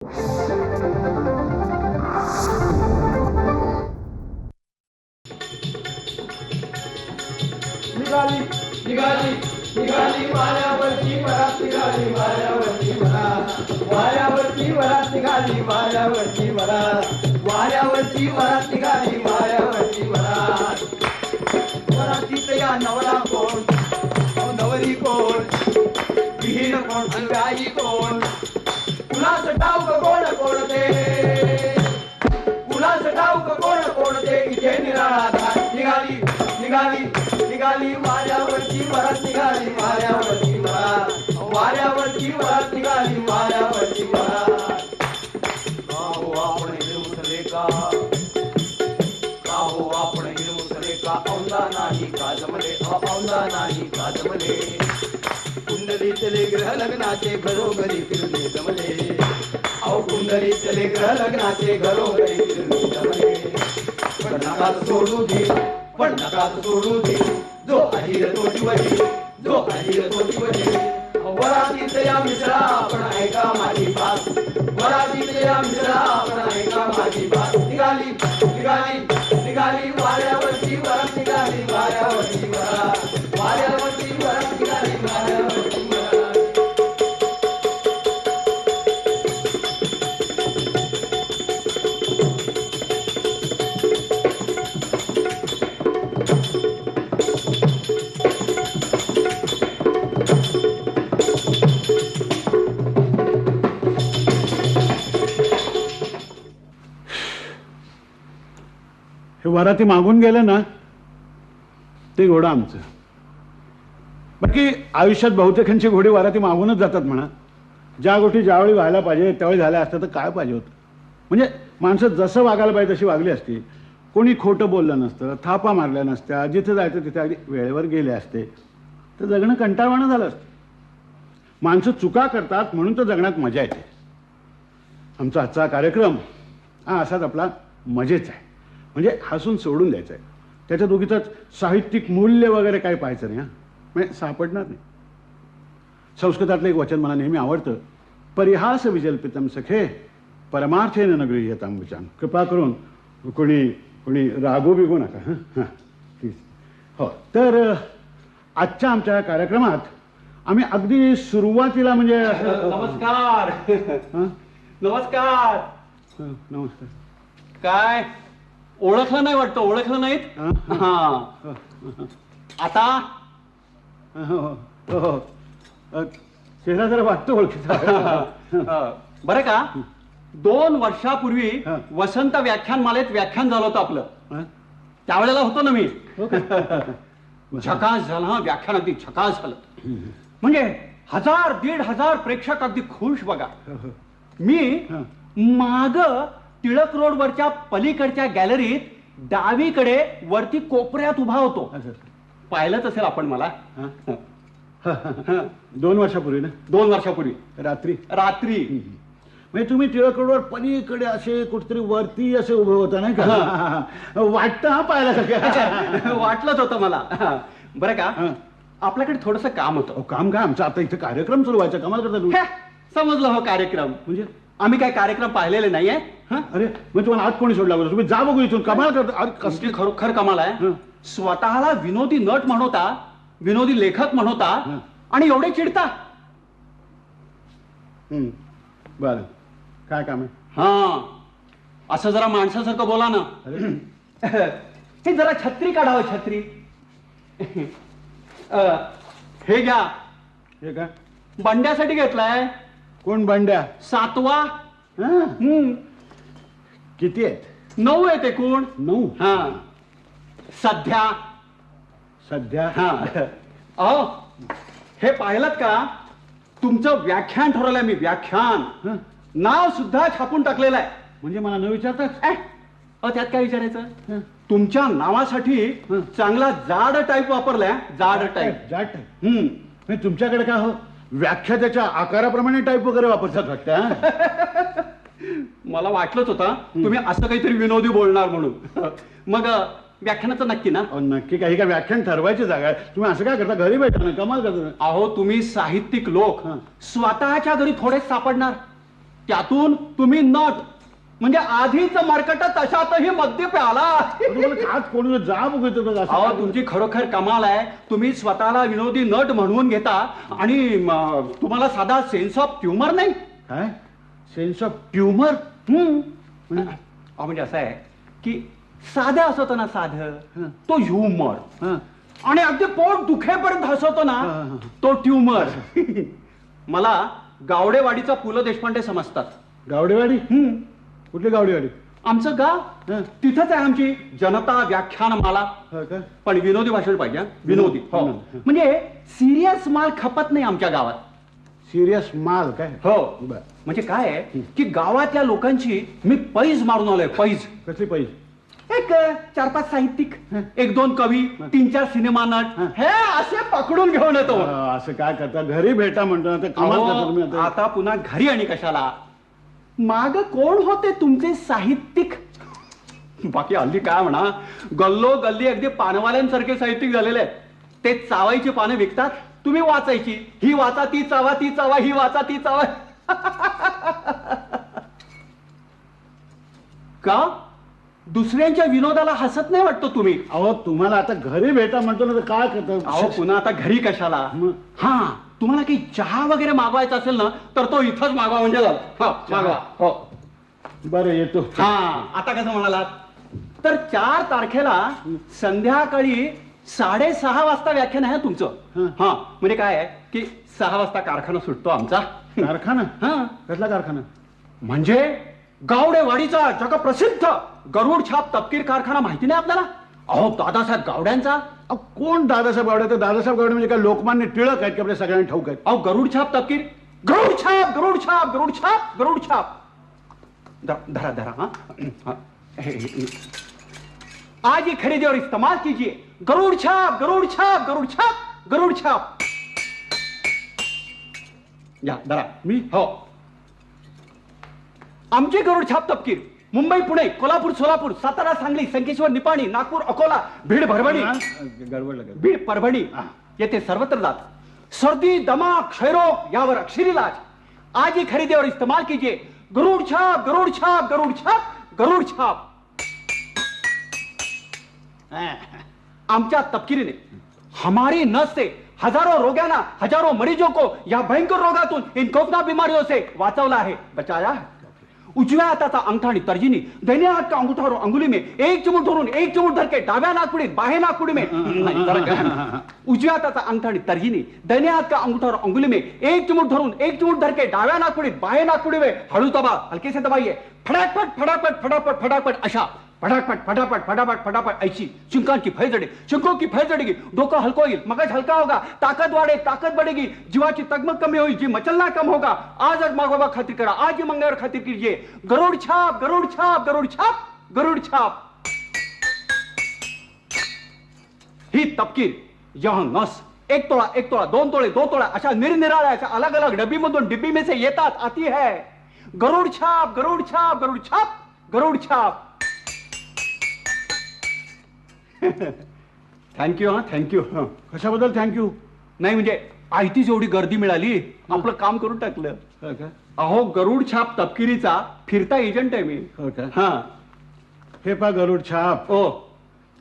निघाली निघाली निघाली वाऱ्यावरची वरात, निघाली वाऱ्यावरची वरात, वाऱ्यावरची वरात निघाली वाऱ्यावरची वरात, वाऱ्यावरची वरात निघाली वाऱ्यावरची वरात. वरातीत या नवरा कोण, नवरी कोण, विहीण कोण, अंगाई कोण, कुणास ठाऊक कोण कोणते, कुणास ठाऊक कोण कोणते, इथे निराळा घाट. निघाली निघाली निघाली वाऱ्यावरची वरात, निघाली वाऱ्यावरची वरात, वाऱ्यावरची वरात निघाली वाऱ्यावरची वरात. का हो आपण हिरमुसले का, का हो आपण हिरमुसले का, औंदा नाही का जमले, औंदा नाही का जमले. कुंडलीतले ग्रह लग्नाचे घरोघरी फिरले जमले, अहो कुंडलीतले ग्रह लग्नाचे घरोघरी फिरले जमले. पण नका सोडू दे, पण नका सोडू दे, जो अहिर तो शिवजी, जो अहिर तो शिवजी. वरातीत या मिश्रा आपण ऐका माझी बात, वरातीत या मिश्रा आपण ऐका माझी बात. निघाली निघाली निघाली वाऱ्यावरची वरात, निघाली वाऱ्यावरची वरात, वाऱ्यावरची वरात निघाली वाऱ्यावरची वरात. हे वराती मागून गेलं ना ते घोडं आमचं. बाकी आयुष्यात बहुतेकांची घोडी वराती मागूनच जातात म्हणा. ज्या गोष्टी ज्यावेळी व्हायला पाहिजे त्यावेळी झाल्या असत्या तर काय पाहिजे होतं. म्हणजे माणसं जसं वागायला पाहिजे तशी वागली असती, कोणी खोटं बोललं नसतं, थापा मारल्या नसत्या, जिथे जायचं तिथे अगदी वेळेवर गेले असते तर जगणं कंटाळवाणं झालं असतं. माणसं चुका करतात म्हणून तर जगण्यात मजा येते. आमचा आजचा कार्यक्रम हा असाच आपला मजेच आहे. म्हणजे हसून सोडून द्यायचं आहे. त्याच्या दोघीतच साहित्यिक मूल्य वगैरे काही पाहायचं नाही. म्हणजे सापडणार नाही. संस्कृतातलं एक वचन मला नेहमी आवडतं, परिहास विजल्पितम सखे परमार्थेन न गृह्यताम वचन. कृपा करून कोणी कोणी रागो बिगो नका. हां हां प्लीज. हो, तर आजच्या आमच्या कार्यक्रमात आम्ही अगदी सुरुवातीला म्हणजे नमस्कार. नमस्कार. नमस्कार. काय ओळखलं नाही वाटतं, ओळखलं नाहीत. हा आता चेहरा जरा वाटतो ओळखीचा. बरं का, 2 वर्षापूर्वी वसंत व्याख्यानमालेत व्याख्यान झालं होतं आपलं. त्यावेळेला होतो ना मी. झकास झालं. हा व्याख्यान अगदी झकास झालं. म्हणजे 1000-1500 प्रेक्षक अगदी खुश. बघा मी माग टिळक रोडवरच्या पलीकडच्या गॅलरीत डावीकडे वरती कोपऱ्यात उभा होतो. पाहिलंच असेल आपण मला. 2 वर्षापूर्वी ना. 2 वर्षापूर्वी रात्री. रात्री म्हणजे तुम्ही टिळक रोडवर पलीकडे असे कुठेतरी वरती असे उभे होता नाही का. वाटतं हा पाहायला सगळं. वाटलंच होतं मला. बरं का, आपल्याकडे थोडस काम होतं. काम काय आमचा आता इथे कार्यक्रम सुरू व्हायचा. कमाल करता तुम्ही. समजलं हो कार्यक्रम. म्हणजे आम्ही काय कार्यक्रम पाहिलेले नाहीये. अरे म्हणजे तुम्हाला आज कोणी सोडला होता. तुम्ही जा बघू इथून. कमाल करता. कसली खरोखर कमाल आहे. स्वतःला विनोदी नट म्हणवता, विनोदी लेखक म्हणवता आणि एवढे चिडता. बरं काय काम आहे. हा असं जरा माणसासारखं बोला ना. हे जरा छत्री काढावं. छत्री. हे घ्या. हे काय बंड्यासाठी घेतलाय. कोण बंड्या. 7वा. किती आहेत. 9 आहेत एकूण. 9. हा सध्या. सध्या. हा अहो हे पाहिलं का, तुमचं व्याख्यान ठरवलंय मी. व्याख्यान नाव सुद्धा छापून टाकलेलं आहे. म्हणजे मला न विचारताच. त्यात काय विचारायचं. तुमच्या नावासाठी चांगला जाड टाईप वापरलाय. जाड टाईप. जाड टाईप. तुमच्याकडे काय हो व्याख्यात्याच्या आकाराप्रमाणे टाईप वगैरे वापरतात वाटतं. मला वाटलंच होता तुम्ही असं काहीतरी विनोदी बोलणार म्हणून. मग व्याख्यानाचं नक्की ना. नक्की. काही काय व्याख्यान ठरवायची जागा आहे. तुम्ही असं काय करता. घरी बैठा ना. कमाल करता. अहो तुम्ही साहित्यिक लोक स्वतःच्या घरी थोडेच सापडणार. त्यातून तुम्ही नट म्हणजे आधीच मरकट तशातही मद्य प्याला. आज कोणी जा बघतो अहो तुमची खरोखर कमाल आहे. तुम्ही स्वतःला विनोदी नट म्हणवून घेता आणि तुम्हाला साधा सेन्स ऑफ ह्युमर नाही. काय सेन्स ऑफ ट्युमर? म्हणजे असं आहे की साधं असतो ना साधं तो ह्युमर आणि अगदी पोट दुखेपर्यंत हसवतो ना तो ट्युमर. मला गावडेवाडीचा पु ल देशपांडे समजतात. गावडेवाडी? कुठली गावडेवाडी? आमचं गाव तिथंच आहे आमची जनता व्याख्यानमाला. पण विनोदी भाषण पाहिजे. विनोदी हो म्हणजे सिरियस माल खपत नाही आमच्या गावात. सिरियस माल काय? हो म्हणजे काय आहे की गावातल्या लोकांची मी पैज मारून आलोय. पैज? कसली पैज? एक 4-5 साहित्यिक, 1-2 कवी, 3-4 सिनेमा नट हे असे पकडून घेऊन येतो. असं काय करता? घरी भेटा म्हणतो ना. कमाल. आता पुन्हा घरी आणि कशाला? माग कोण होते तुमचे साहित्यिक? बाकी हल्ली काय म्हणा गल्लो गल्ली अगदी पानवाल्यांसारखे साहित्यिक झालेले आहेत. ते चावायची पानं विकतात, तुम्ही वाचायची. ही वाचा ती चावा, ती चावा ही वाचा ती चावा. का दुसऱ्यांच्या विनोदाला हसत नाही वाटतं तुम्ही? अहो तुम्हाला आता घरी भेटा म्हणतो ना तर काय करतो? अहो पुन्हा आता घरी कशाला? हा तुम्हाला काही चहा वगैरे मागवायचा असेल ना तर तो इथंच मागवा म्हणजे मागवा. हो बरं येतो. हा आता कसं म्हणालात तर 4 तारखेला संध्याकाळी 6:30 वाजता व्याख्यान आहे तुमचं. हा म्हणजे काय आहे की 6 वाजता कारखाना सुटतो आमचा. कारखाना? हा कसला कारखाना? म्हणजे गावडेवाडीचा जगप्रसिद्ध गरुड छाप तपकीर कारखाना माहिती नाही आपल्याला? अहो दादासाहेब गावड्यांचा. कोण दादासाहेब गावडे? तर दादासाहेब गावडे म्हणजे काय लोकमान्य टिळक आहेत की आपल्या सगळ्यांना ठाऊक आहेत? अहो गरुड छाप तपकीर. गरुड छाप गरुड छाप गरुड छाप गरुड छाप. धरा धरा. हा आज ही खरीदी और इस्तेमाल कीजिए. गरुड छाप गरुड छाप गरुड छाप गरुड छाप. या धरा. मी? हो आमचे गरुड छाप तपकीर मुंबई, पुणे, कोल्हापूर, सोलापूर, सातारा, सांगली, संकेश्वर, निपाणी, नागपूर, अकोला, बीड, परभणी. बीड, परभणी येथे सर्वत्र जात. सर्दी, दमा, क्षयरोग यावर अक्षर इलाज. आज ही खरीदी और इस्तेमाल कीजिए. गरुड छाप गरुड छाप गरुड छाप गरुड छाप. आमच्या तपकिरीने हमारी नस से हजारों रोग्यांना, हजारों मरीजों को या भयंकर रोगातून इन खौफनाक बीमारियों से वाचवला आहे, बचाया है. उजव्या हाताचा अंगठा आणि तर्जनी, दैन्य हात का अंगूठा और अंगुली में एक चिमूट धरून एक चिमूट धर के डाव्या नाकपुडीत बाहे नाकपुडी में उजव्या हाताचा अंगठा आणि तर्जनी, दैन्य हात का अंगूठा और अंगुली में एक चिमूट धरून एक चिमूट धर के डाव्या नाकपुडीत बाहे नाकपुडी में हळू दबा, हलके से दबाइए. फटाफट फटाफट फटाफट फटाफट अशा फटाफट फटाफट फटाफट फटाफट ऐसी शिंकांची फैल जडे, शिंकों की फैल जडेगी, डोकं हलकं होईल, मगज हलका होगा, ताकद वाढे, ताकद बढ़ेगी, जीवाची तगमग कमी होईल, जी मचलना कम होगा. आजच मागोबा खातिर करा, आज ही मंगळवार खातिर कीजिए. गरुड छाप गरुड छाप गरुड छाप गरुड छाप. ही तपकीर यह नस 1 तोळा 1 तोळा 2 तोळे 2 तोळा अशा निरनिराळ्या अशा अलग अलग डब्बीमधून डिब्बी में से येतात आती है. गरुड छाप गरुड छाप गरुड छाप गरुड छाप. थँक्यू. हा थँक्यू. कशाबद्दल थँक्यू? नाही म्हणजे आयतीच एवढी गर्दी मिळाली, आपलं काम करून टाकलं. अहो गरुड छाप तपकिरीचा फिरता एजंट आहे मी. हा हे पा गरुड छाप. ओ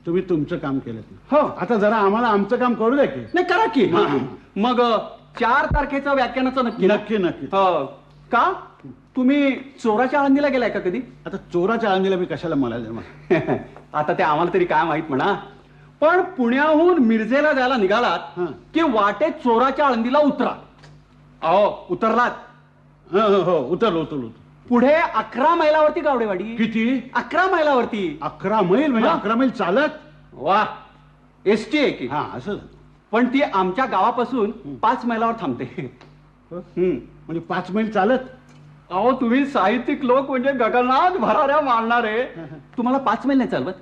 तुम्ही तुमचं काम केलं. हो आता जरा आम्हाला आमचं काम करू द्या की. नाही करा की. मग 4 तारखेचं व्याख्यानाचं नक्की? नक्की नक्की. का तुम्ही चोराच्या आळंदीला गेलाय का कधी? आता चोराच्या आळंदीला मी कशाला म्हणाले? आता ते आम्हाला तरी काय माहित म्हणा. पण पुण्याहून मिरजेला जायला निघालात की वाटेत चोराच्या आळंदीला उतरा. अहो उतरलात? हो उतरलो उतरलो. पुढे 11 मैलावरती गावडेवाडी. किती? 11 मैलावरती. 11 मैल म्हणजे 11 मैल चालत? वा एसटी आहे की? हा असं. पण ती आमच्या गावापासून 5 मैलावर थांबते. म्हणजे 5 मैल चालत? अहो तुम्ही साहित्यिक लोक म्हणजे गगनात भराऱ्या मारणारे, तुम्हाला 5 मैल नाही चालवत?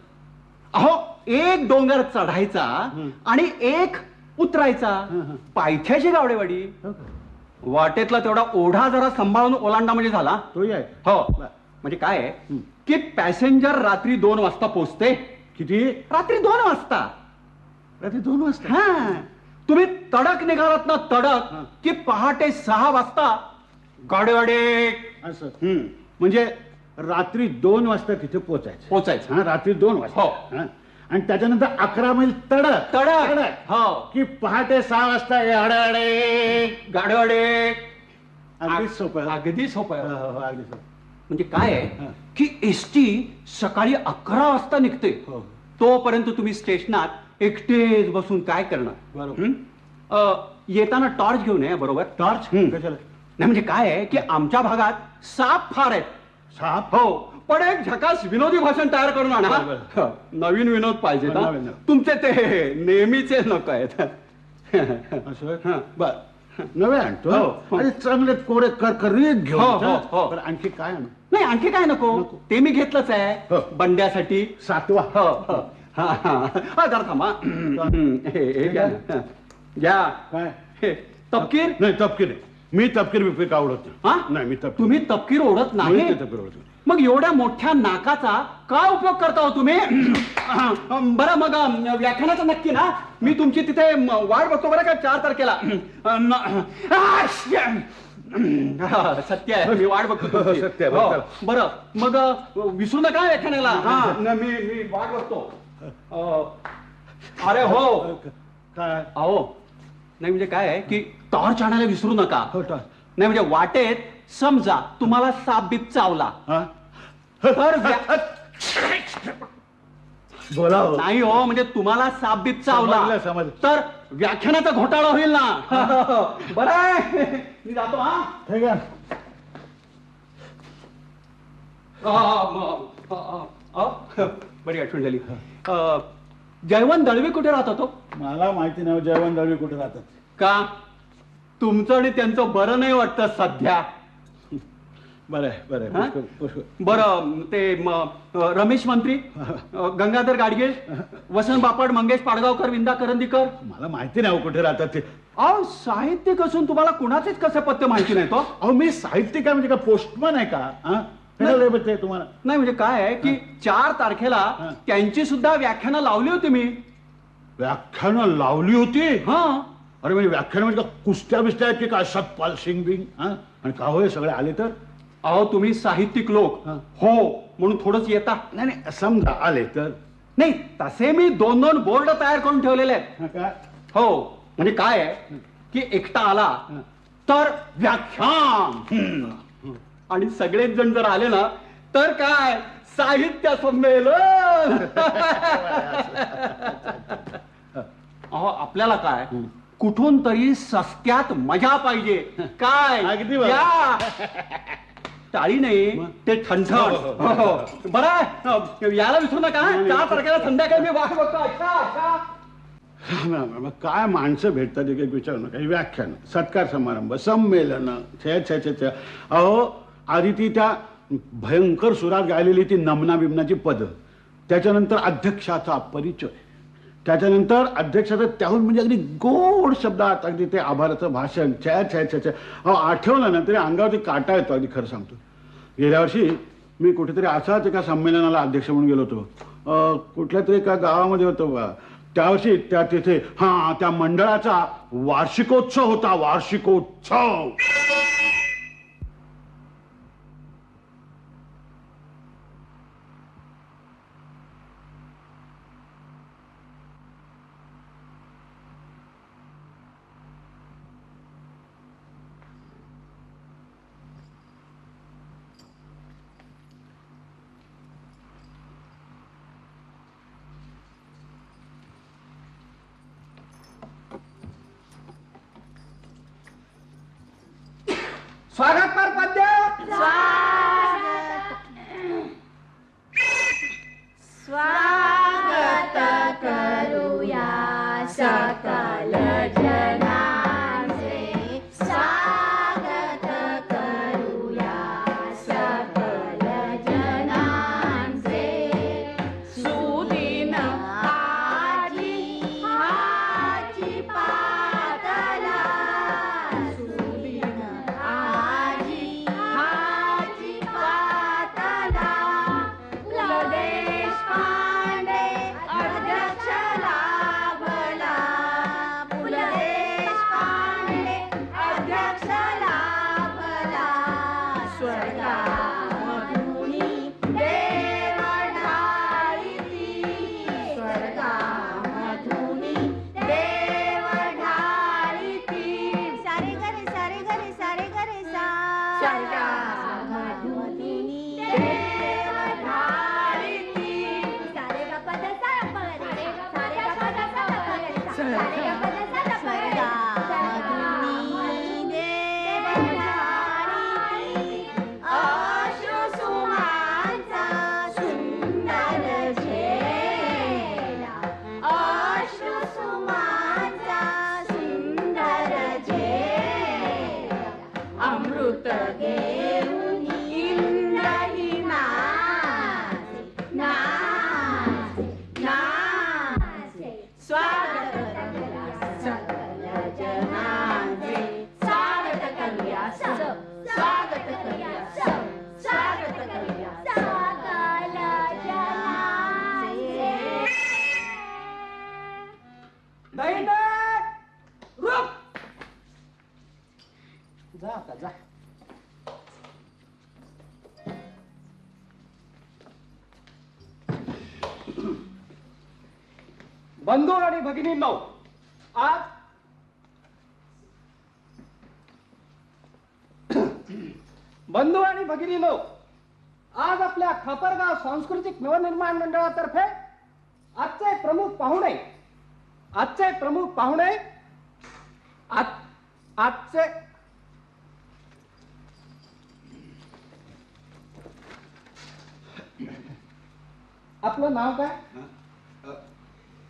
अहो एक डोंगर चढायचा आणि एक उतरायचा. पायथ्याशी गावडेवाडी. वाटेतला तेवढा ओढा जरा सांभाळून ओलांडा म्हणजे झाला. तोही आहे. हो म्हणजे काय आहे की पॅसेंजर रात्री 2 वाजता पोहोचते. किती? रात्री 2 वाजता. रात्री 2 वाजता? हा तुम्ही तडक निघालात ना तडक की पहाटे 6 वाजता गाडेवाडे असं म्हणजे रात्री 2 वाजता तिथे पोचायचं. पोचायचं. हा, रात्री 2 वाजता. हो. हा. आणि त्याच्यानंतर 11 मैल तडक तडक. हो. की पहाटे 6 वाजता अडे गाडेवाडे अगदीच सोपं. अगदी सोपं आहे. हो, अगदी सोपं. म्हणजे काय आहे हा. की एसटी सकाळी 11 वाजता निघते. हो. तोपर्यंत तुम्ही स्टेशनात एकटेच बसून काय करणार? बरोबर. येताना टॉर्च घेऊन ये. बरोबर. टॉर्च कशाला? नाही म्हणजे काय आहे की आमच्या भागात साप फार आहेत. साप? हो, पण एक झकास विनोदी भाषण तयार करून आणा. बरोबर. नवीन विनोद पाहिजे ना. नवीन. तुमचे ते नेहमीचे नको आहेत. असं हा. बर नवे आणतो. हो. आणि चांगले कोरे करकरीत घेऊन. हो, हो, हो. बरं, आणखी काय आणू? नाही आणखी काय नको. नको. ते मी घेतलंच आहे. हो. बंड्यासाठी. 7वा. हो, हो. हा, हा. हा, जरा थांबा. हे घ्या ना. घ्या. काय? हे, तपकीर. नाही तपकीर नाही. मी तपकीर बिपकीर का आवडत हा? नाही. मी तपकीर तुम्ही तपकीर ओढत नाही. मी तपकीर आवडत नाही. मग एवढ्या मोठ्या नाकाचा काय उपयोग करता हो तुम्ही? बरं मग व्याख्यानाचा नक्की ना. मी तुमची तिथे वाट बघतो बरं का 4 तारखेला. सत्य आहे. मी वाट बघतो तुमची. सत्य आहे, हो. बरं. बरं मग विसरू नका व्याख्यानाला. हा मी वाट बघतो. अरे हो. काय? अहो नाही म्हणजे काय आहे की टॉर्च आणायला विसरू नका. हो, टॉर्च. नाही म्हणजे वाटेत समजा तुम्हाला साप बीप चावला हा? तर बोला हो. नाही हो म्हणजे तुम्हाला साप बीप चावला समजलं, समजलं. तर व्याख्यानाचा घोटाळा होईल ना. बरं आहे. मी जातो. हा ठीक आहे. बरी आठवण झाली. जयवंत दळवी कुठे राहत होतो? मला माहिती नाही जयवंत दळवी कुठे राहतात. का तुमचं आणि त्यांचं बरं नाही वाटतं सध्या? बरं आहे, बरं हा? आहे. पुष्कळ, पुष्कळ. बरं ते रमेश मंत्री, गंगाधर गाडगे, वसंत बापट, मंगेश पाडगावकर, विंदा करंदीकर. मला माहिती नाही हो कुठे राहतात ते. अहो साहित्यिक असून तुम्हाला कुणाचेच कसं पत्ते माहिती नाही तो? अहो मी साहित्यिक आहे म्हणजे का पोस्टमन आहे का? हा? कळलं बे ते तुम्हाला? नाही म्हणजे काय आहे की 4 तारखेला हा. त्यांची सुद्धा व्याख्यानं लावली होती मी. व्याख्यानं लावली होती? हा अरे म्हणजे व्याख्यान म्हणजे का कुस्त्या बिस्त्या आहेत की काय सतपाल सिंग बिंग? हा? आणि का होय सगळे आले तर? अहो तुम्ही साहित्यिक लोक हा. हो म्हणून थोडंच येता. नाही नाही समजा आले तर. नाही तसे मी 2-2 बोर्ड तयार करून ठेवलेले आहेत. हा, काय? हो म्हणजे काय आहे की एकटा आला तर व्याख्यान आणि सगळेच जण जर आले ना तर काय साहित्य संमेलन. अहो आपल्याला काय कुठून तरी सस्त्यात मजा पाहिजे. काय अगदी बरोबर. या. टाळी नाही ते ठणठण. हो, हो. बरं आहे. याला विसरू नका. 4 तारखेला संध्याकाळी मी वाट बघतो. अच्छा अच्छा. मग काय माणसं भेटतात एक विचारू नका. व्याख्यान, सत्कार समारंभ, संमेलन, छे छे छे छे. अहो आधी ती त्या भयंकर सुरात गायलेली ती नमना बिमनाची पद, त्याच्यानंतर अध्यक्षाचा परिचय, त्याच्यानंतर अध्यक्षाचं त्याहून म्हणजे अगदी गोड शब्दात अगदी ते आभाराचं भाषण. छे छे छे छे. अहो आठवलं ना तरी अंगावरती काटा येतो. अगदी खरं सांगतो. गेल्या वर्षी मी कुठेतरी असाच एका संमेलनाला अध्यक्ष म्हणून गेलो होतो. कुठल्या तरी एका गावामध्ये होतो बा. त्यावर्षी त्या तिथे त्या मंडळाचा वार्षिकोत्सव होता. वार्षिकोत्सव. स्वागत पर पद्य. स्वागत करूया सकल जनांचे. स्वागत करूया सकल जनांचे. सुदिन आजी हाची पातला. सुदिन आजी हाची पातला. देशपांडे अध्यक्ष लाभला. बंधू आणि भगिनींनो, आज बंधू आणि भगिनींनो, आज आपल्या खापरगाव सांस्कृतिक नवनिर्माण मंडळातर्फे आजचे प्रमुख पाहुणे आजचे आपलं नाव काय?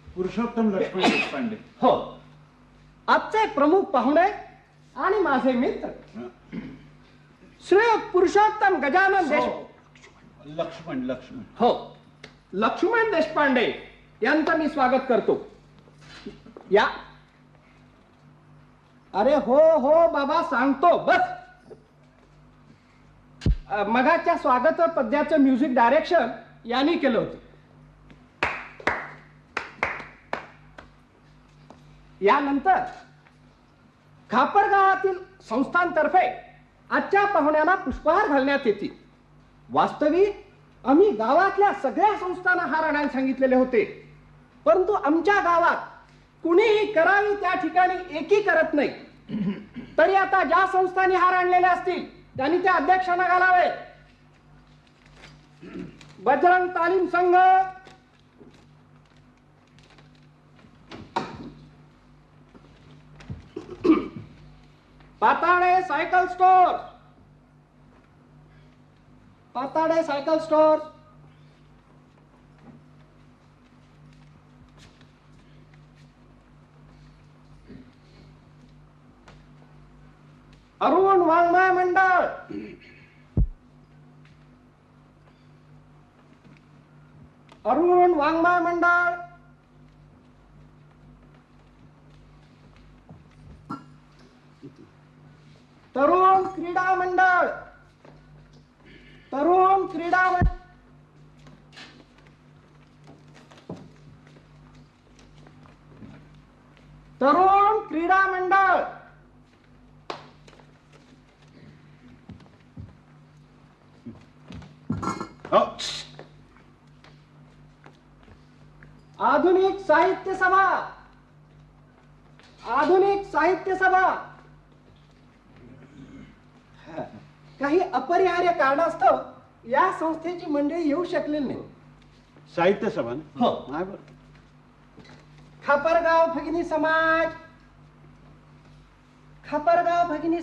पुरुषोत्तम लक्ष्मण देशपांडे. हो, आजचे प्रमुख पाहुणे आणि माझे मित्र श्री पुरुषोत्तम गजानन लक्ष्मण. हो, लक्ष्मण देशपांडे यांचं मी स्वागत करतो. या. अरे हो हो बाबा, सांगतो बस. मगाच्या स्वागत पद्याचं म्युझिक डायरेक्शन यांनी केलं होतं. यानंतर खापरगावातील संस्थांतर्फे आजच्या पाहुण्यांना पुष्पहार घालण्यात येतील. वास्तविक आम्ही गावातल्या सगळ्या संस्थांना हार आणायला सांगितलेले होते, परंतु आमच्या गावात कुणीही करावी त्या ठिकाणी एकी करत नाही. तरी आता ज्या संस्थांनी हार आणलेले असतील त्यांनी त्या अध्यक्षांना घालावे. बजरंग तालीम संघ, पाताडे सायकल स्टोर, अरुण वाङ्मय मंडळ, तरुण क्रीडा मंडळ, तरुण क्रीडा मंडळ, आधुनिक साहित्य सभा. काही अपरिहार्य कारणास्तव या संस्थेची मंडळी येऊ शकलेली नाही. साहित्य सभा ना? हो. नाही बरं. खापरगाव भगिनी समाज, खापरगाव भगिनी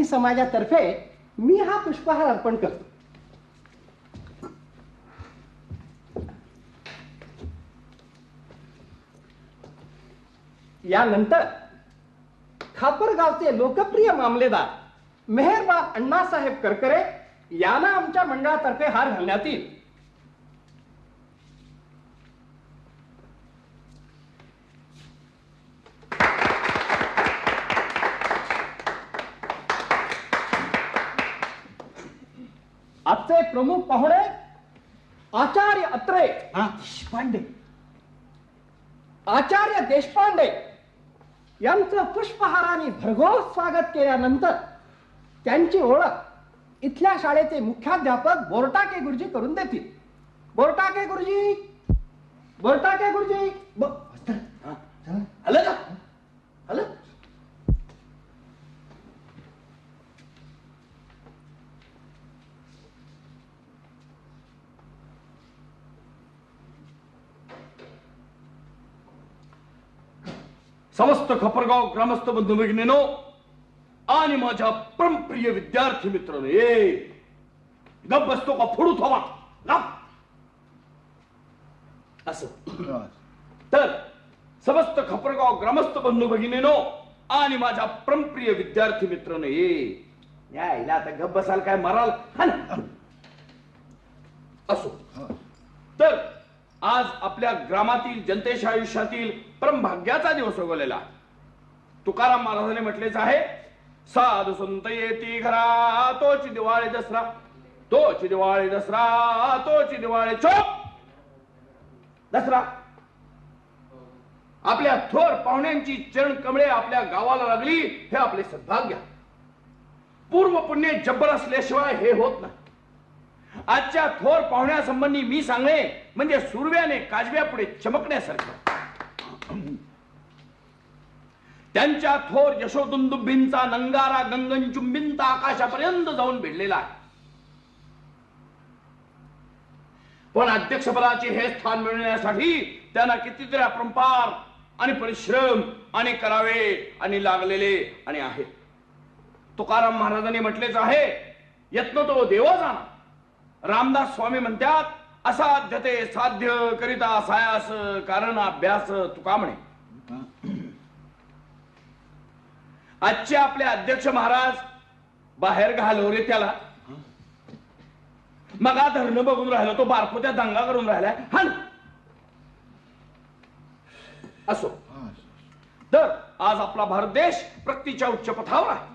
समाजातर्फे मी हा पुष्पहार अर्पण करतो. यानंतर खापरगावचे लोकप्रिय मामलेदार मेहरबान अण्णासाहेब करकरे यांना आमच्या मंडळातर्फे हार घालण्यात येईल. आजचे प्रमुख पाहुणे आचार्य अत्रे देशपांडे यांचं पुष्पहाराने भरघोस स्वागत केल्यानंतर त्यांची ओळख इथल्या शाळेचे मुख्याध्यापक बोरटाके गुरुजी करून देतील. बोरटाके गुरुजी. आलं का? आलं? समस्त खपरगाव ग्रामस्थ बंधू भगिनीनो आणि माझ्या परमप्रिय विद्यार्थी मित्रांनो, गप बसतो का? फोडू थवा. असं तर समस्त खपरगाव ग्रामस्थ बंधू भगिनीनो आणि माझ्या परमप्रिय विद्यार्थी मित्रांनो, यायला आता गप बसाल काय, मराल हा ना? असो, तर आज आपल्या ग्रामातील जनतेच्या आयुष्यातील परमभाग्याचा दिवस उगवलेला. तुकाराम महाराजांनी म्हटलेच आहे, साधू संत येती घरा तोची दिवाळी दसरा, तोची दिवाळी दसरा, तोची दिवाळी चोप दसरा. आपल्या थोर पाहुण्यांची चरण कमळे आपल्या गावाला लागली हे आपले सद्भाग्य. पूर्व पुण्य जब्बर असल्याशिवाय हे होत नाही. आजच्या थोर पाहुण्यासंबंधी मी सांगणे म्हणजे सुरव्याने काजव्यापुढे चमकण्यासारखं. त्यांच्या थोर यशोदुंदुबींचा नंगारा गंगनचुंबींचा आकाशापर्यंत जाऊन भिडलेला आहे. पण अध्यक्षपदाचे हे स्थान मिळवण्यासाठी त्यांना कितीतरी अपरंपार आणि परिश्रम आणि करावे आणि लागलेले आणि आहे. तुकाराम महाराजांनी म्हटलेच आहे, यत्न तो देव जाणा. रामदास स्वामी म्हणतात, असाध्य ते साध्य करिता सायास कारण अभ्यास तुका म्हणे. आजचे आपले अध्यक्ष महाराज बाहेर घालव रे त्याला. मग धरणं बघून राहिलो, तो बारकोत्या दंगा करून राहिलाय हा ना? असो, तर आज आपला भारत देश प्रगतीच्या उच्च पथावर आहे.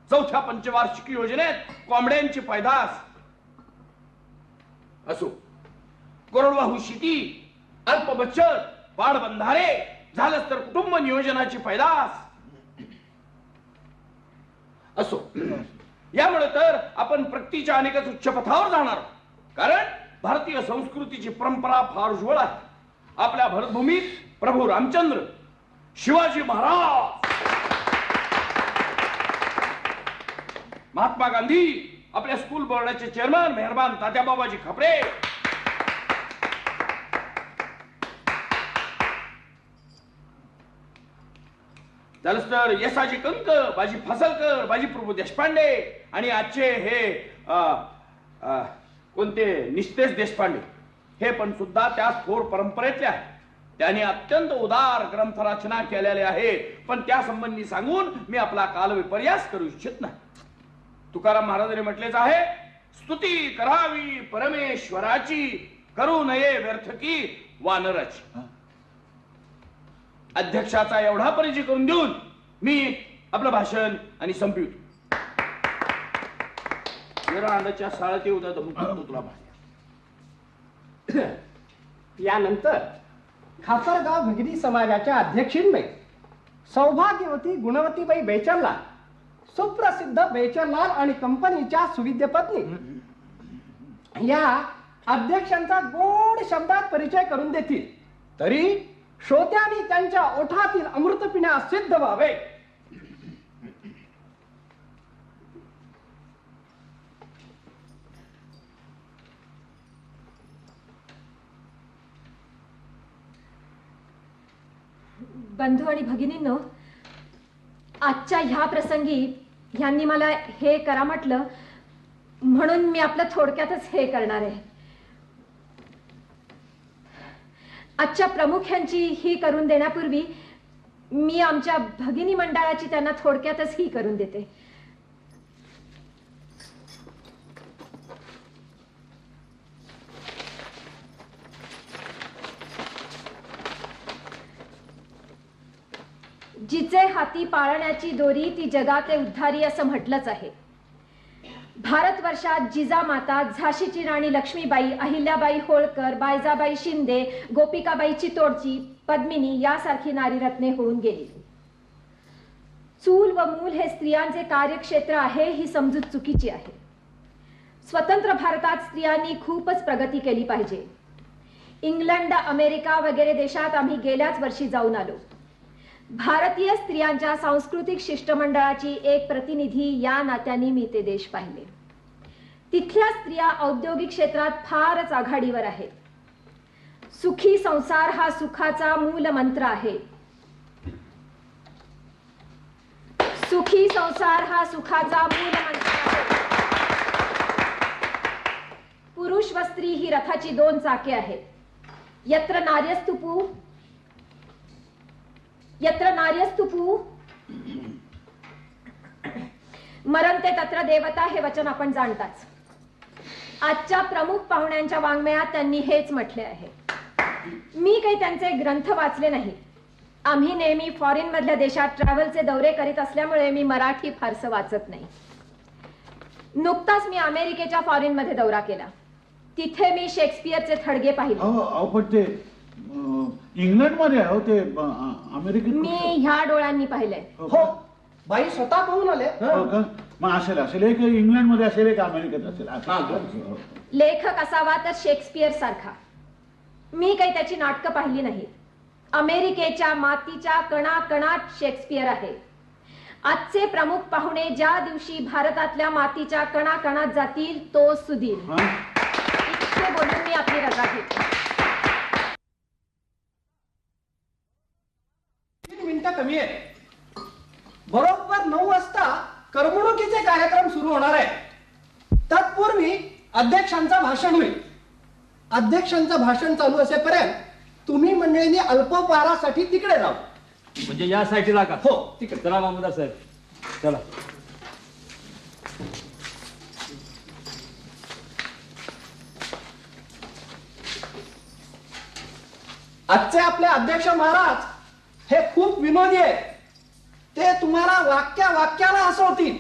चौथ्या पंचवार्षिक योजनेत कोंबड्यांची पैदास असो, कोरडवाहू शेती, अल्प बचत, पाटबंधारे, झालंच तर कुटुंब नियोजनाची पैदास असो. यामुळे तर आपण प्रगतीच्या अनेकच उच्च पथावर जाणार. कारण भारतीय संस्कृतीची परंपरा फार उज्ज्वल आहे. आपल्या भरतभूमीत प्रभू रामचंद्र, शिवाजी महाराज, महात्मा गांधी, आपल्या स्कूल बोर्डाचे चेअरमन मेहरबान तात्याबाबाजी खपरे, झालंच तर यसाजी कंक, बाजी फासलकर, बाजी प्रभू देशपांडे आणि आजचे हे कोणते निस्तेज देशपांडे, हे पण सुद्धा त्या थोर परंपरेतले आहेत. त्यांनी अत्यंत उदार ग्रंथ रचना केलेले आहे. पण त्या संबंधी सांगून मी आपला कालविपर्यास करू इच्छित नाही. तुकाराम महाराजांनी म्हटलेच आहे, स्तुती करावी परमेश्वराची, करू नये व्यर्थकी वानराची. अध्यक्षाचा एवढा परिचय करून देऊन मी आपलं भाषण आणि संपवितो. अंडाच्या शाळेत येऊ द्या तुला. यानंतर खापरगाव भगिनी समाजाच्या अध्यक्षींबाई सौभाग्यवती गुणवतीबाई बेचरलाल, सुप्रसिद्ध बेचरलाल आणि कंपनीच्या सुविद्य पत्नी या अध्यक्षांचा गोड शब्दात परिचय करून देतील. तरी श्रोत्यांनी त्यांच्या ओठातील अमृत पिण्यास सिद्ध व्हावे. बंधू आणि भगिनींनो, आजच्या ह्या प्रसंगी ह्यांनी मला हे करा म्हटलं म्हणून मी आपलं थोडक्यातच हे करणार आहे. आजच्या प्रमुखांची ही करून देण्यापूर्वी मी आमच्या भगिनी मंडळाची त्यांना थोडक्यातच ही करून देते. जिचे हाती पाळण्याची दोरी ती जगाचे उद्धारी असं म्हटलंच आहे. भारतवर्षात जिजामाता, झाशीची राणी लक्ष्मीबाई, अहिल्याबाई होळकर, बायजाबाई शिंदे, गोपिकाबाई चितोडची, पद्मिनी यासारखी नारीरत्ने होऊन गेली. चूल व मूल हे स्त्रियांचे कार्यक्षेत्र आहे ही समजूत चुकीची आहे. स्वतंत्र भारतात स्त्रियांनी खूपच प्रगती केली पाहिजे. इंग्लंड, अमेरिका वगैरे देशात आम्ही गेल्याच वर्षी जाऊन आलो. भारतीय स्त्रियांच्या सांस्कृतिक शिष्टमंडळाची एक प्रतिनिधी या नात्याने मी ते देश पाहिले. तिथल्या स्त्रिया औद्योगिक क्षेत्रात फारच आघाडीवर आहेत. सुखी संसार हा सुखाचा मूल मंत्र आहे. सुखी संसार हा सुखाचा मूल मंत्र आहे. पुरुष व स्त्री ही रथाची दोन चाके आहेत. यत्र नार्यस्तुपू मरंते तत्र देवता हे वचन आपण जाणताच. आजच्या प्रमुख पाहुण्यांच्या वाङ्मयात त्यांनी हेच म्हटले आहे. मी काही त्यांचे ग्रंथ वाचले नाहीत. आम्ही नेहमी फॉरेन मधल्या देशात ट्रॅव्हलचे दौरे करीत असल्यामुळे मी मराठी फारसं वाचत नाही. नुकताच मी अमेरिकेच्या फॉरेन मध्ये दौरा केला. तिथे मी शेक्सपियरचे थडगे पाहिले. पण ते इंग्लंडमध्ये आहे ते अमेरिकेत मी ह्या डोळ्यांनी पाहिले. हो बाई स्वतः पाहून आले. हो का? मग असेल एक इंग्लंडमध्ये असेल एक अमेरिकेत असेल. लेखक असावा तर शेक्सपियर सारखा. मी काही त्याची नाटकं पाहिली नाहीत. अमेरिकेच्या मातीच्या कणाकणात शेक्सपियर आहे. आजचे प्रमुख पाहुणे ज्या दिवशी भारतातल्या मातीच्या कणाकणात जातील तो सुधीर. इतके बोलून मी आपली रजा घेते. 3 मिनिटं कमी आहे. बरोबर 9 वाजता करमणुकीचे कार्यक्रम सुरू होणार आहे. तत्पूर्वी अध्यक्षांचं भाषण होईल. अध्यक्षांचं भाषण चालू असेपर्यंत तुम्ही मंडळींनी अल्पोपहारासाठी तिकडे जाऊ. म्हणजे या साईडला का? हो तिकडे. चला मामदार साहेब चला. आजचे आपले अध्यक्ष महाराज हे खूप विनोदी आहे. ते तुम्हाला वाक्याला हसवतील.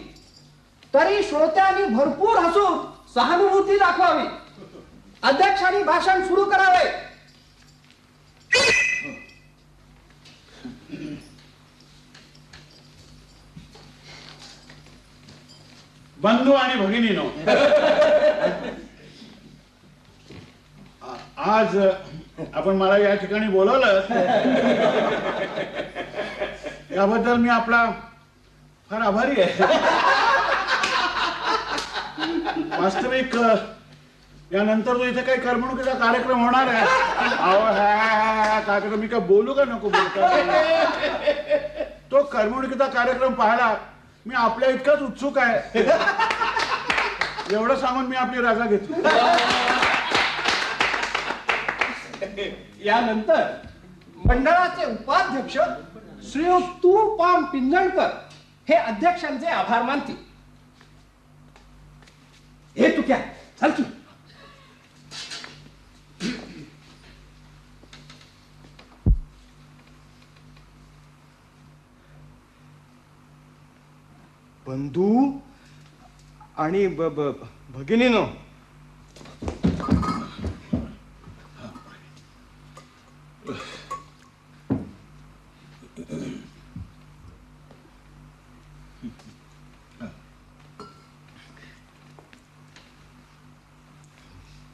तरी श्रोत्यांनी भरपूर हसून सहानुभूती दाखवावी. अध्यक्षांनी भाषण सुरू करावे. बंधू आणि भगिनीनो, आज आपण मला या ठिकाणी बोलवलं याबद्दल मी आपला फार आभारी आहे. वास्तविक यानंतर तो इथे काही करमणुकीचा कार्यक्रम होणार आहे. कार्यक्रम मी काय बोलू का नको बोलता? तो करमणुकीचा कार्यक्रम पाहायला मी आपल्या इतकाच उत्सुक आहे. एवढं सांगून मी आपली रजा घेतो. यानंतर मंडळाचे उपाध्यक्ष श्रीयुत तू पाम पिंजणकर हे अध्यक्षांचे आभार मानतील. हे तू क्या चल की. बंधू आणि भगिनीनो,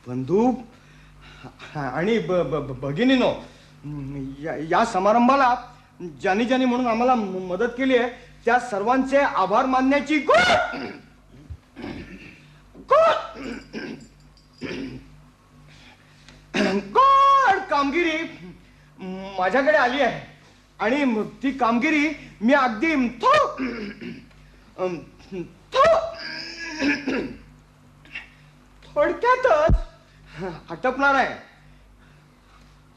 बंधू आणि भगिनीनो, या समारंभाला ज्यांनी ज्यांनी म्हणून आम्हाला मदत केली आहे त्या सर्वांचे आभार मानण्याची गोड कामगिरी माझ्याकडे आली आहे. आणि ती कामगिरी मी अगदी थोडक्यातच आटपणार आहे.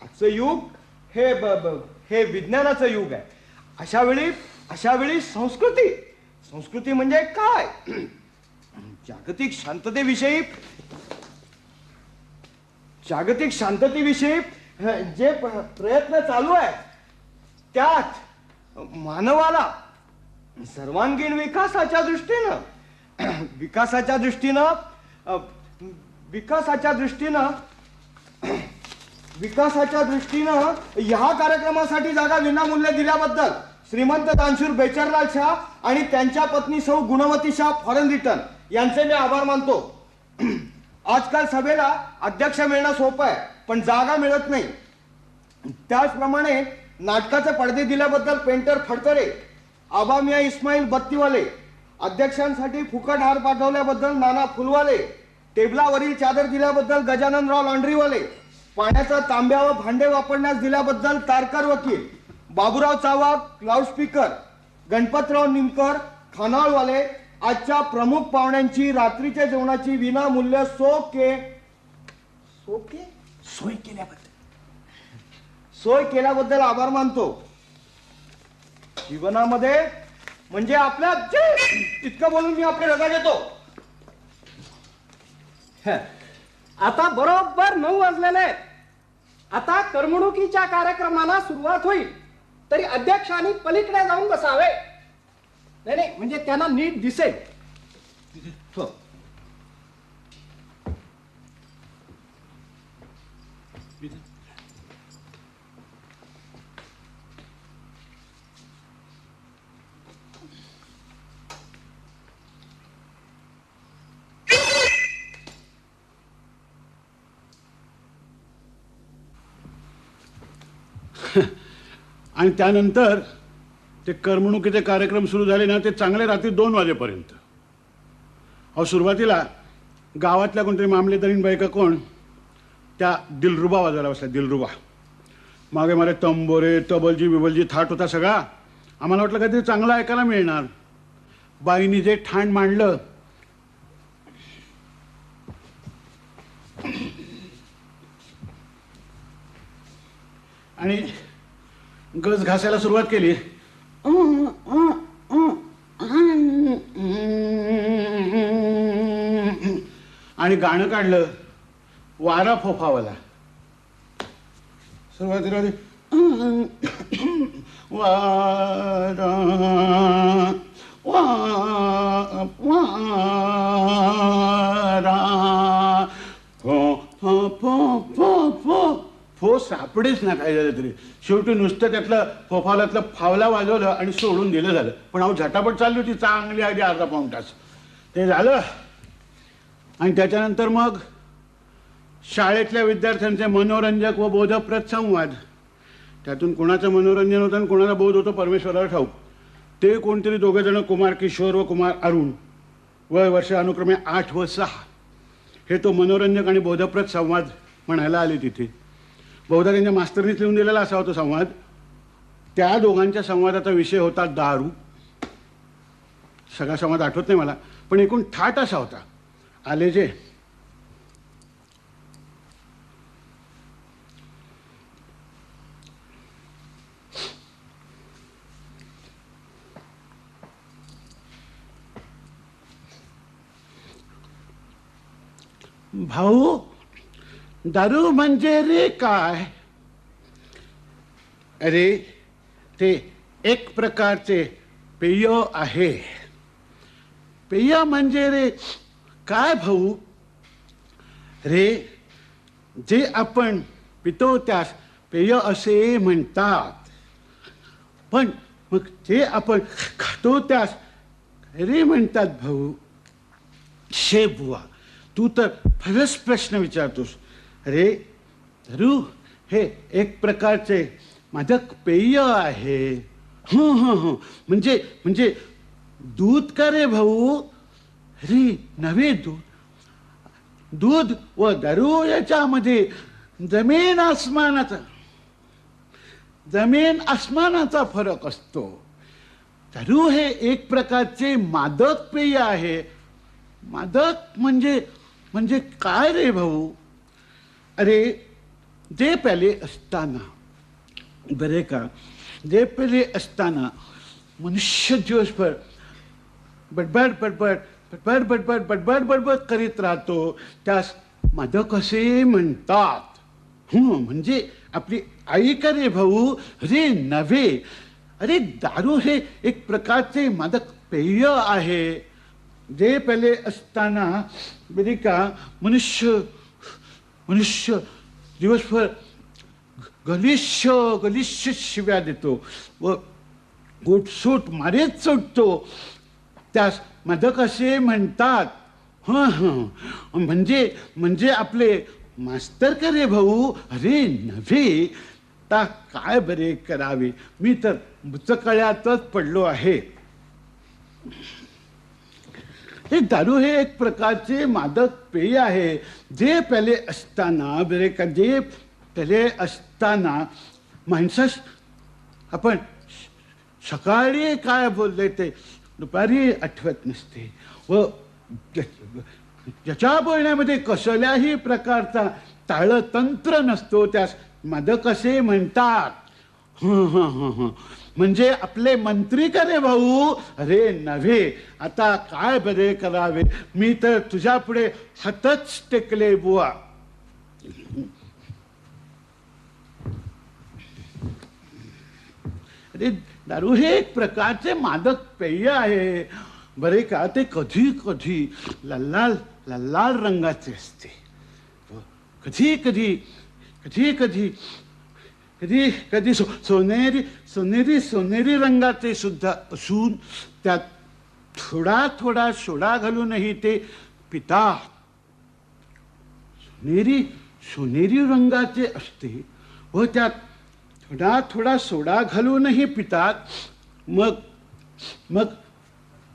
आजचं युग हे विज्ञानाचं युग आहे. अशा वेळी संस्कृती म्हणजे काय? जागतिक शांततेविषयी जे प्रयत्न चालू आहे त्यात मानवाला सर्वांगीण विकासाच्या दृष्टीनं ह्या कार्यक्रमासाठी जागा विनामूल्य दिल्याबद्दल श्रीमंत दानशूर बेचरलाल शाह आणि त्यांच्या पत्नी सौ गुणवती शाह फॉरेन रिटर्न यांचे मी आभार मानतो. आजकाल सभेला अध्यक्ष मिळणं सोपं आहे पण जागा मिळत नाही. त्याचप्रमाणे नाटकाचे पडदे दिल्याबद्दल पेंटर फडतरे, आबामिया इस्माईल बत्तीवाले, अध्यक्षांसाठी फुकट हार पाठवल्याबद्दल नाना फुलवाले, टेबलावरील चादर दिल्याबद्दल गजाननराव लॉन्ड्रीवाले, पाण्याचा तांब्या व भांडे वापरण्यास दिल्याबद्दल तारकर वकील, बाबूराव चावाक लाऊडस्पीकर, गणपतराव निमकर खानाळवाले, आजच्या प्रमुख पाहुण्यांची रात्रीच्या जेवणाची विनामूल्य सो के ओके, सोय केल्याबद्दल. सोय केल्याबद्दल आभार मानतो. जीवनामध्ये म्हणजे आपल्या इतकं बोलून मी आपली रजा घेतो. आता बरोबर 9 वाजलेले आहेत. आता करमणुकीच्या कार्यक्रमाला सुरुवात होईल. तरी अध्यक्षांनी पलीकडे जाऊन बसावे. नाही नाही, म्हणजे त्यांना नीट दिसेल. हो. आणि त्यानंतर ते करमणुकीचे कार्यक्रम सुरू झाले ना, ते चांगले रात्री 2 वाजेपर्यंत. अहो, सुरुवातीला गावातल्या कोणतरी मामलेदारीन बायका कोण त्या दिलरुबा वाजायला बसल्या. दिलरुबा मागे मारे तंबोरे तबलजी बिबलजी थाट होता सगळा. आम्हाला वाटलं काहीतरी चांगलं ऐकायला मिळणार. बाईनी जे ठाण मांडलं, आणि गज घासायला सुरुवात केली. आणि गाणं काढलं वारा फोफावाला. सुरुवातीला वारा वारा फो फो फो फो फो फो सापडेच ना काय झालं तरी. शेवटी नुसतं त्यातलं फोफावल्यातलं फावला वाजवलं आणि सोडून दिलं झालं. पण अहो झटापट चालली होती चांगली आधी अर्धा पाऊण तास. ते झालं आणि त्याच्यानंतर मग शाळेतल्या विद्यार्थ्यांचे मनोरंजक व बोधप्रद संवाद. त्यातून कोणाचं मनोरंजन होतं आणि कोणाचा बोध होतो परमेश्वराला ठाऊक. ते कोणतरी दोघे जण कुमार किशोर व कुमार अरुण, वय वर्ष अनुक्रमे 8 व 6, हे तो मनोरंजक आणि बोधप्रद संवाद म्हणायला आले तिथे. बहुधा त्यांच्या मास्तरनीच लिहून दिलेला असा होता संवाद. त्या दोघांच्या संवादाचा विषय होता दारू. सगळा संवाद आठवत नाही मला, पण एकूण थाट असा होता. आले जे भाऊ, दारू म्हणजे रे काय? अरे ते एक प्रकारचे पेय आहे. पेय म्हणजे रे काय भाऊ? रे जे आपण पितो त्यास पेय असे म्हणतात. पण मग जे आपण खातो त्यास रे म्हणतात भाऊ. शे बुवा, तू तर फरस प्रश्न विचारतोस. अरे दारू हे एक प्रकारचे मादक पेय आहे. म्हणजे म्हणजे दूध का रे भाऊ? अरे नव्हे दूध. दूध व दारू याच्यामध्ये जमीन आसमानाचा फरक असतो. दारू हे एक प्रकारचे मादक पेय आहे. मादक म्हणजे काय रे भाऊ? अरे जे प्याले असताना, बरे का, जे प्याले असताना मनुष्य दिवसभर बडबड बडबड बडबड बडबड बडबड बडबड करीत राहतो त्यास मादक असे म्हणतात. म्हणजे आपली आई का रे भाऊ? रे नव्हे. अरे दारू हे एक प्रकारचे मादक पेय आहे. जे प्याले असताना बरे का मनुष्य दिवसभर गलिच्छ शिव्या देतो व गोटसूट मारेत सुटतो त्यास मादक असे म्हणतात. म्हणजे आपले मास्तर का रे भाऊ? अरे नव्हे. ता काय बरे करावे, मी तर बुचकळ्यातच पडलो आहे. हे दारू हे एक प्रकारचे मादक पेय आहे. जे प्याले असताना बरे का, जे प्याले असताना माणसास आपण सकाळी काय बोलले ते दुपारी आठवत नसते व ज्याच्या बोलण्यामध्ये कसल्याही प्रकारचा ताळतंत्र नसतो त्यास मादक असे म्हणतात. म्हणजे आपले मंत्री का रे भाऊ? अरे नव्हे, आता काय बरे करावे, मी तर तुझ्या पुढे हातच टेकले बुवा. अरे दारू हे एक प्रकारचे मादक पेय आहे बरे का. ते कधी कधी लाल लाल रंगाचे असते, कधी कधी कधी कधी कधी कधी सोनेरी सोनेरी सोनेरी रंगाचे सुद्धा असून त्यात थोडा थोडा सोडा घालूनही ते पितात. सोनेरी सोनेरी रंगाचे असते व त्यात थोडा थोडा सोडा घालूनही पितात. मग मग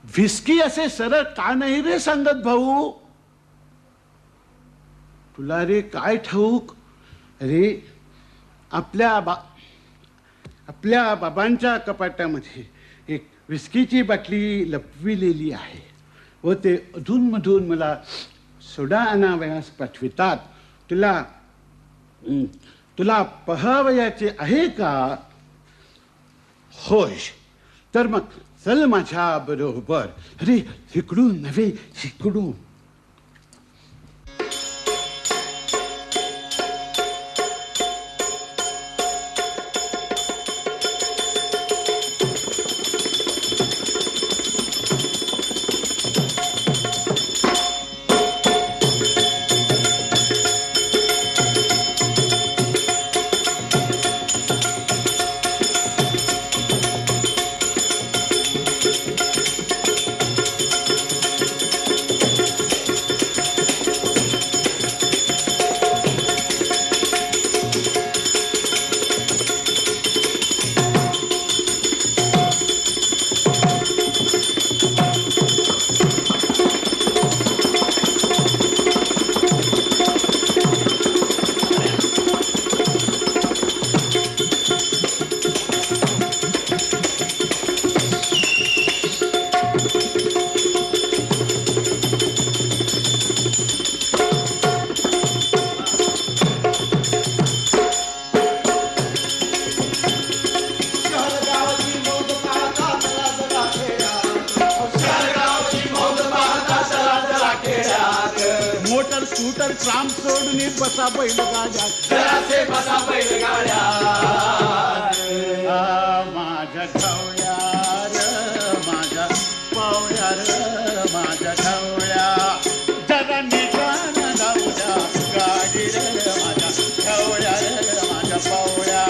व्हिस्की असे सरळ का नाही रे सांगत भाऊ? तुला रे काय ठाऊक? अरे आपल्या बाबांच्या कपाटामध्ये एक व्हिस्कीची बाटली लपविलेली आहे व ते अधूनमधून मला सोडा आणावयास पाठवितात. तुला पहावयाचे आहे का? होय, तर मग चल माझ्या बरोबर. अरे इकडून नव्हे, इकडून. स्कूटर ट्राम सोडून बसा बैलगाड्यात, जरासे बसा बैलगाड्यात. माझ्या ढवळ्या र, माझ्या पावळ्या र, माझ्या ढवळ्या जरा निघान जाऊया गाडी रे, माझ्या ढवळ्या रे, माझ्या पावळ्या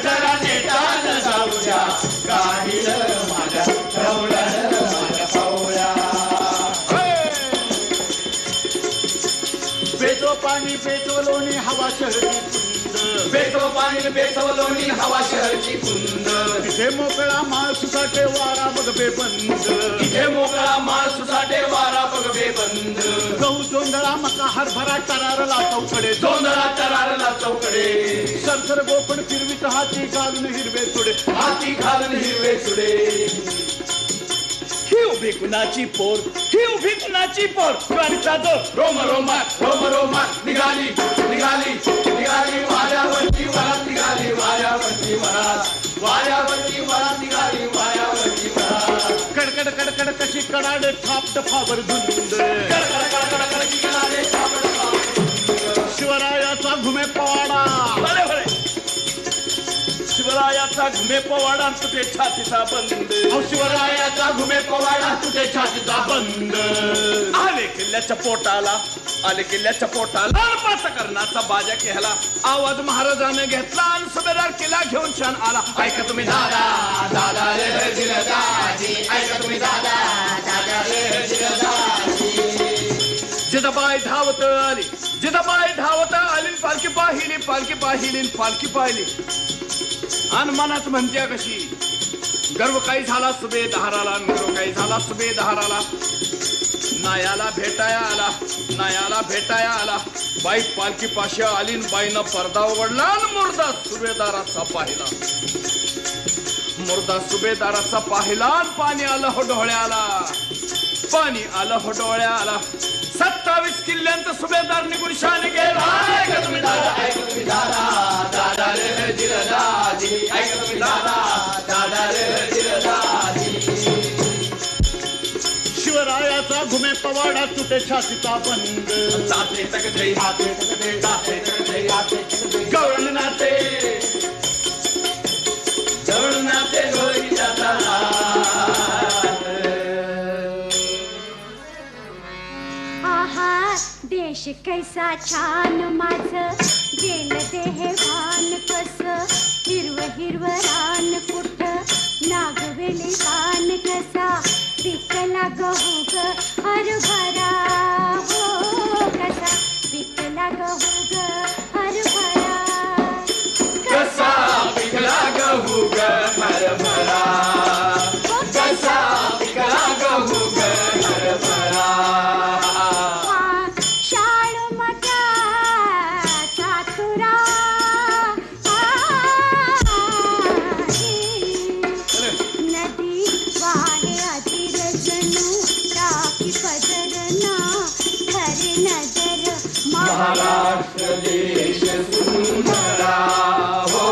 जरा निघान जाऊया गाडी रे, माझ्या ढवळ्या रे, माझ्या पावळ्या. बेतो पाणी बेतो लोणी हवा शहरी कुंद, बेतो पाणी बेतो लोणी हवा शहरची कुंद. तिथे मोकळा माळ सुसाटे वारा बघ बेबंद, तिथे मोकळा माळ सुसाटे वारा बघ बेबंद. गहू जोंधळा मका हरभरा टरारला चौकडे, जोंधळा टरारला चौकडे. सरसर गोपण फिरवीत हाती घालून हिरवे तुडे, हाती घालून हिरवे सुडे. ही उभी कुणाची पोर, ही उभी कुणाची पोर, ज्वारीचा जो रोम रोमात रोम रोमात निघाली निघाली निघाली वाऱ्यावरची वरात, निघाली वाऱ्यावरची वरात, वाऱ्यावरची वरात, निघाली वाऱ्यावरची वरात. कडकड कडकड कशी कडाडे थाप टफावर धुंद, कडकड कडकड कडकी कडाडे थापड थापड. शिवरायाचा घुमे पवाडा, शिवरायाचा घुमे पवाडा तुझे छातीचा बंद, शिवरायाचा घुमे पवाडा तुझे छातीचा बंद. आले किल्ल्याच्या पोटाला, आले किल्ल्याच्या पोटाला पाचा करण्याचा बाजा केला. आवाज महाराजाने घेतला आणि सुभेदार किल्ला घेऊन क्षण आला. ऐका तुम्ही दादा दादा रे जिरदाजी, ऐका तुम्ही दादा दादा रे जिरदाजी. जिजाबाई धावत आली, जिजाबाई धावत आली, पालखी पाहिली, पालखी पाहिली, पालखी पाहिली. आणि मनात म्हणत्या कशी, गर्व काही झाला सुभेदाराला, गर्व काही झाला सुभेदाराला. नायाला भेटाया आला, नायाला भेटाया आला. बाई पालखी पाशी आली, बाईनं पडदा उघडला आणि मुर्दा सुभेदाराचा पाहिला, मुर्दा सुभेदाराचा पाहिला आणि पाणी आलं हो डोळ्याला. पाणी आलं हो डोळ्याला 27 किल्ल्यांचा सुभेदार निघून शान गेला ऐका तुम्ही दादा दादा रे जिरदाजी ऐका तुम्ही दादा रे जिरदाजी शिवरायाचा घुमे पवाडा तुटे छातीचा बंद जाते तकदे हाते तकदे जाते तकदे हाते गवळण नाते ढोली जाता आहा देश कैसा छान माझं गेलं देहवान कस हिरव हिरव रान कुठ नागवेली पान कसा पिकला गहू ग हरभरा हो कसा पिकला गहू ग हरभरा कसा पिकला गहू ग हरभरा कसा पिकला गहू ग हरभरा महाराष्ट्र देश सुंदरा हो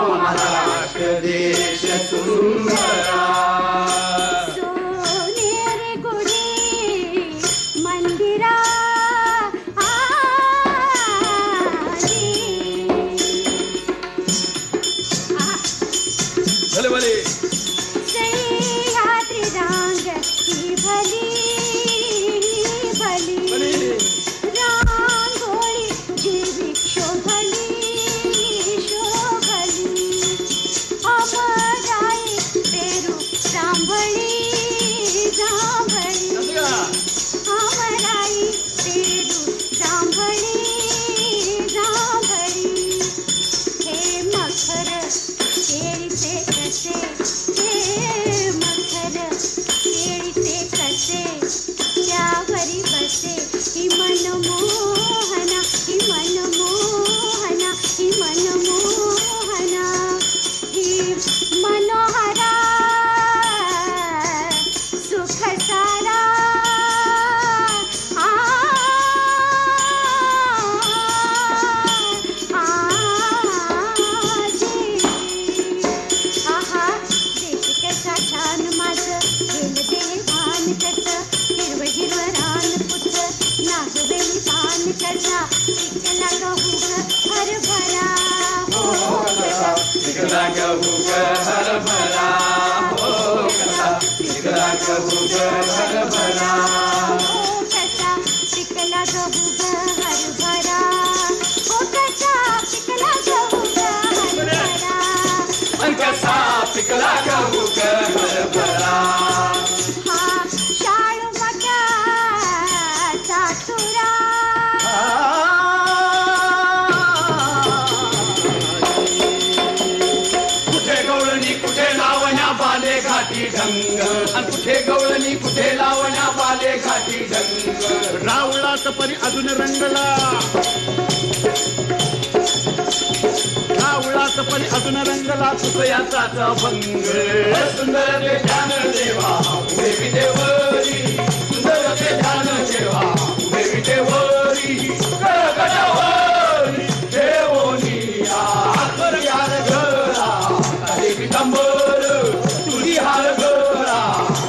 महाराष्ट्र देश सुंदरा सोनेरी गुढी मंदिरा भले भले सह्याद्री रांग ही भली भली रांगोळी जीविक शोभली शोभली अमराई पेरू जांभळी जांभळी अमराई पेरू जांभळी जांभळी हे मखर केळीचे कसे हे मखर केळीचे कसे त्यावरी बसे ही मनमोहना ही मनमोहना ही मनमोहना ही मनोहरा सुख सारा आहा देश कसा छान माझं गेलं देवान कसं हिरव हिरव रान पुठ नागवेली पान कसा पिकला गहू ग हरभरा हो कसा पिकला गहू ग हरभरा हो कसा पिकला गहू ग हरभरा हो कसा पिकला गहू ग हरभरा हो कसा पिकला गहू ग हरभरा कसा पिकला गहू ग हरभरा हा शाळू मक्याचा तुरा कुठे गवळणी कुठे लावण्या बाले घाटी ढंग आणि कुठे गवळणी कुठे लावण्या बाले घाटी ढंग रावळात परी अजून रंगला रावळात परी अजून रंगला सुखयाचाच भंग सुंदर ते ध्यान देवा उभे विदेवरी सुंदर ते ध्यान देवा उभे विदेवरी गडावरी देवोनी आकर यार घरा काले पितांबर तुझी हार घरा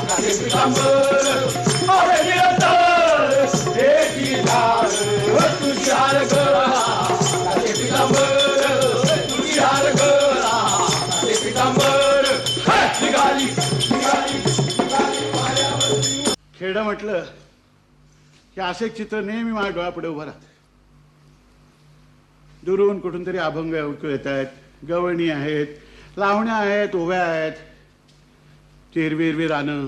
काले पितांबर अरे निरंतर एकी धार तुझी हार घरा काले पितांबर तुझी हार घरा काले पितांबर निघाली निघाली निघाली मायावरती. खेडं म्हटलं की असे एक चित्र नेहमी माझ्या डोळ्यापुढे उभं राहत. दुरून कुठून तरी अभंग ऐकू येत आहेत, गवळणी आहेत, लावण्या आहेत, ओव्या आहेत, चिरविरवी रानं,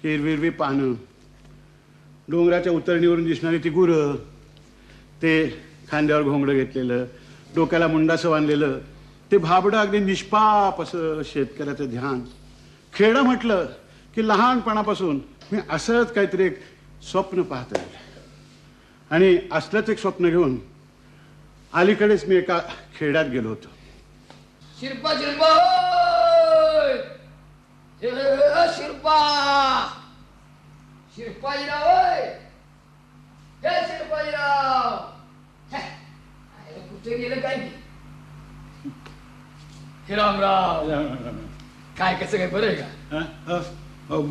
चिरविरवी पानं, डोंगराच्या उतरणीवरून दिसणारी ती गुरं, ते खांद्यावर घोंगडं घेतलेलं, डोक्याला मुंडासं बांधलेलं, ते भाबडं अगदी निष्पाप असं शेतकऱ्याचं ध्यान. खेडं म्हटलं की लहानपणापासून मी असंच काहीतरी एक स्वप्न पाहत राहिलं आणि असलंच एक स्वप्न घेऊन अलीकडेच मी एका खेड्यात गेलो होतो. शिरपा शिरपा होय. शिरपा शिरपाजीराव होय. हे शिरपाजीराव. आयला कुठे गेलं काय की? हे रामराव. काय कसं काय बरं आहे का?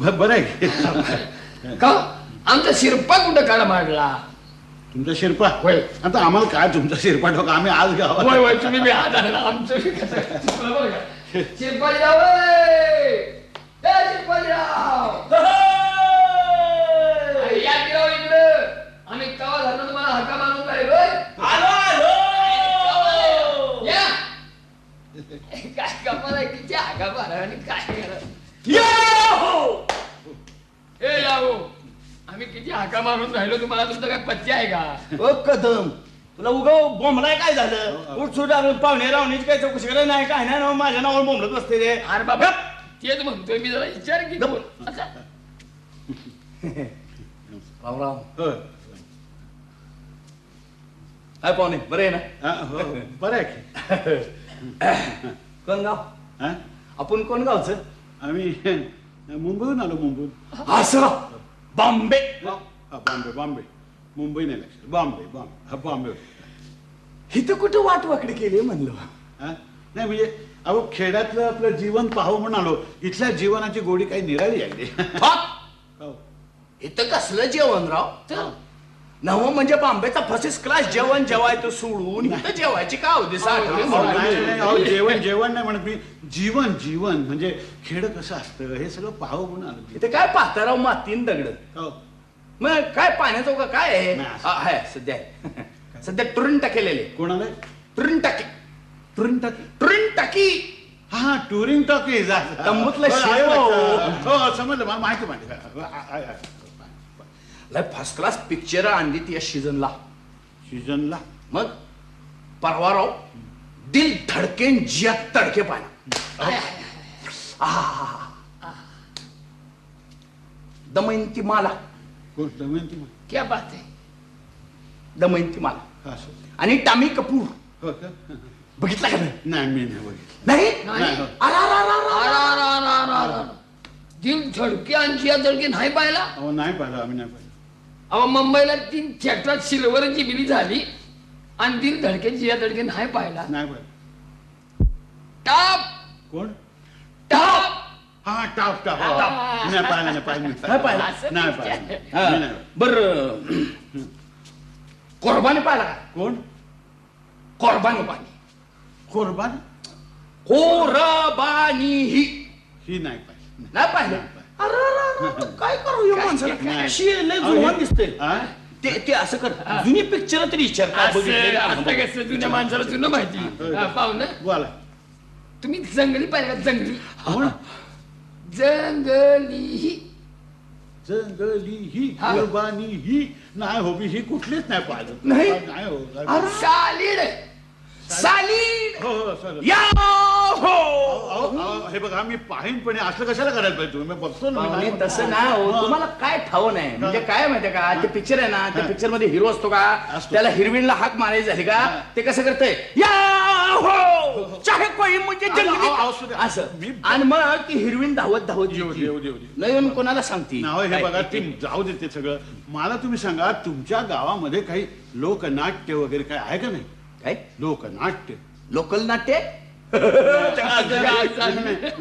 बरं आहे. का आमचा शिरपा कुठं काढा मारला? तुमचा शिरपा होय. आता आम्हाला काय तुमचा शिरपा ठोका, आम्ही आज गावात. होय होय तुम्ही बी हात आणला आमचं बी कसं चुकलं बरं का? शिरपाजीराव होय. हे शिरपाजीराव. अरे या की राव इकडं. आम्ही कवा झालं तुम्हाला हक्का मारून राहिलो. या काय कमाल आहे किती हाका मारा आणि काय करा. ए यावो आम्ही किती हाका मारून राहिलो तुम्हाला तुमचं काय पत्ते आहे का? ओ कदम, तुला उगा बोंबलाय काय झालं? उठ सुट पाहुणे रावणीची काय चौकशी करायला नाही काय नाही ना, माझ्या नावावर बोंबलत बसते रे. अरे बाबा तेच म्हणतोय मी जरा विचार की बोल. अच्छा. राम राम. हो. काय पाहुणे बरं आहे ना? हा, हो, बरं आहे की. कोण गाव? हा? आपण कोण गावचं? आम्ही मुंबईहून आलो. मुंबईहून. असं बॉम्बे. बॉम्बे. बॉम्बे मुंबई नाही लक्षात. बॉम्बे. इथं कुठं वाट वाकडी केली म्हणलं. हा? नाही म्हणजे अहो खेड्यातलं आपलं जीवन पाहावं म्हणून आलो. इथल्या जीवनाची गोडी काही निराळी आहे. हो. इथं कसलं जेवण राव? नवं म्हणजे बॉम्बेचा फर्स्ट क्लास जेवण जेवायचं सोडून इथं जेवायची का अहो, नाही, अहो, जेवण नाही म्हणत मी. जीवन म्हणजे खेड कसं असतं हे सगळं पाहावं म्हणून आलो. इथे काय पाहता राव मातीन दगड. हो. मग काय पाण्याचं का काय आहे? नाही, असं. आहे सध्या टुरिन टाकेलेले. कोणाला? टुरिन टाकी. हा टुरिंग टॉकीज. तंबूतलं शेव. हो समजलं मला माहिती. लय फर्स्ट क्लास पिक्चर आणली ती या सीझनला. मग परवा राव दिल धडकेन जिया तडके पाना. दमयंती माला. क्या बात आहे. दमयंती माला आणि टामी कपूर. हो का? बघितला का नाही? नाही मी नाही बघितलं. नाही. नाही, हो. दिल धडके आणि जिया धडके नाही पाहिला. अहो नाही पाहिलं. आम्ही नाही पाहिलं. अहो मुंबईला 3 थिएटरात सिल्वर जिबिली झाली आणि दिल धडके जिया धडके नाही पाहिला. नाही पाहिलं. टाप कोण? टाप. हा टाप. नाही पाहिलं. नाही पाहिलं. नाही पाहिलं. बर कोरबानी पाहिला का? कोण? कोरबानी. कोरबान. कोरबानी ही नाही पाहिलं. नाही पाहिलं. काय करू या माणसाला? नाही. अशी लय जुळवान दिसते. हा? ते असं कर जुनी पिक्चर तरी विचार काय बघितलेलं आता आहे? कसं जुन्या माणसाला जुनं माहिती. पाहुणं बोला. तुम्ही जंगली पाहिलं का? जंगली. कोण? जंगली ही हा. कोरबानी ही नाही हो. ही कुठलीच नाही पाहिलं. नाही? नाही हो. सालीड. हो चालेल. या हो. हे बघा मी पाहीन पण असलं कशाला करायला पाहिजे तुम्ही? मी बघतो ना. पाहुणे, तसं नाही हो. तुम्हाला काय ठाव नाही म्हणजे काय माहितीये का? ते पिक्चर आहे ना, त्या पिक्चर मध्ये हिरो असतो का? असतो. त्याला हिरवीनला हाक मारायची झाली का ते कसं करतंय? या हो चाहे कोई म्हणजे जंगली असं. आणि मग ती हिरवीन धावत येऊ. नवीन कोणाला सांगती? नाव हे बघा ती जाऊ देते सगळं. मला तुम्ही सांगा तुमच्या गावामध्ये काही लोकनाट्य वगैरे काय आहे का नाही? काय लोकनाट्य? लोकल नाट्य?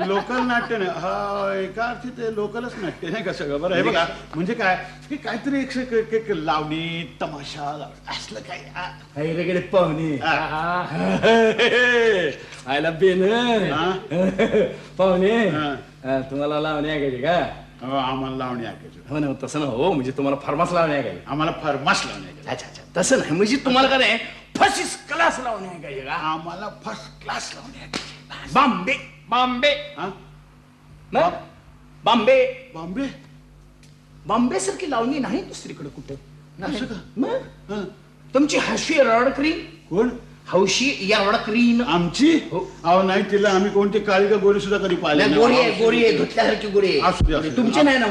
लोकल नाट्य नाही. हा एका अर्थी ते लोकलच नाट्य नाही का सगळं. बरं हे बघा म्हणजे काय की काहीतरी एक लावणी तमाशा असलं काय. रेगडे पाहुणे आयला बेन पाहुणे तुम्हाला लावणी ऐकायची का? आम्हाला लावणी ऐकायची. हो ना. तसं ना हो म्हणजे तुम्हाला फार्मास लावणी ऐकायची. आम्हाला फरमास लावणी ऐकायची. अच्छा तसं नाही म्हणजे तुम्हाला काय फर्स्ट क्लास लावणी ऐकायची का? आम्हाला फर्स्ट क्लास लावणी ऐकायची. बॉम्बे. हा? बॉम्बे बॉम्बे सारखी लावणी नाही दुसरीकडे कुठे. असं का? मग हा. तुमची हौशी रडकरीन. कोण? हौशी रडकरीन. आमची? अहो नाही तिला आम्ही कोणती काळी का गोरी सुद्धा कधी पाहिली गोरी आहे धुतल्यासारखी गोरी असू दे. तुमची नाही ना?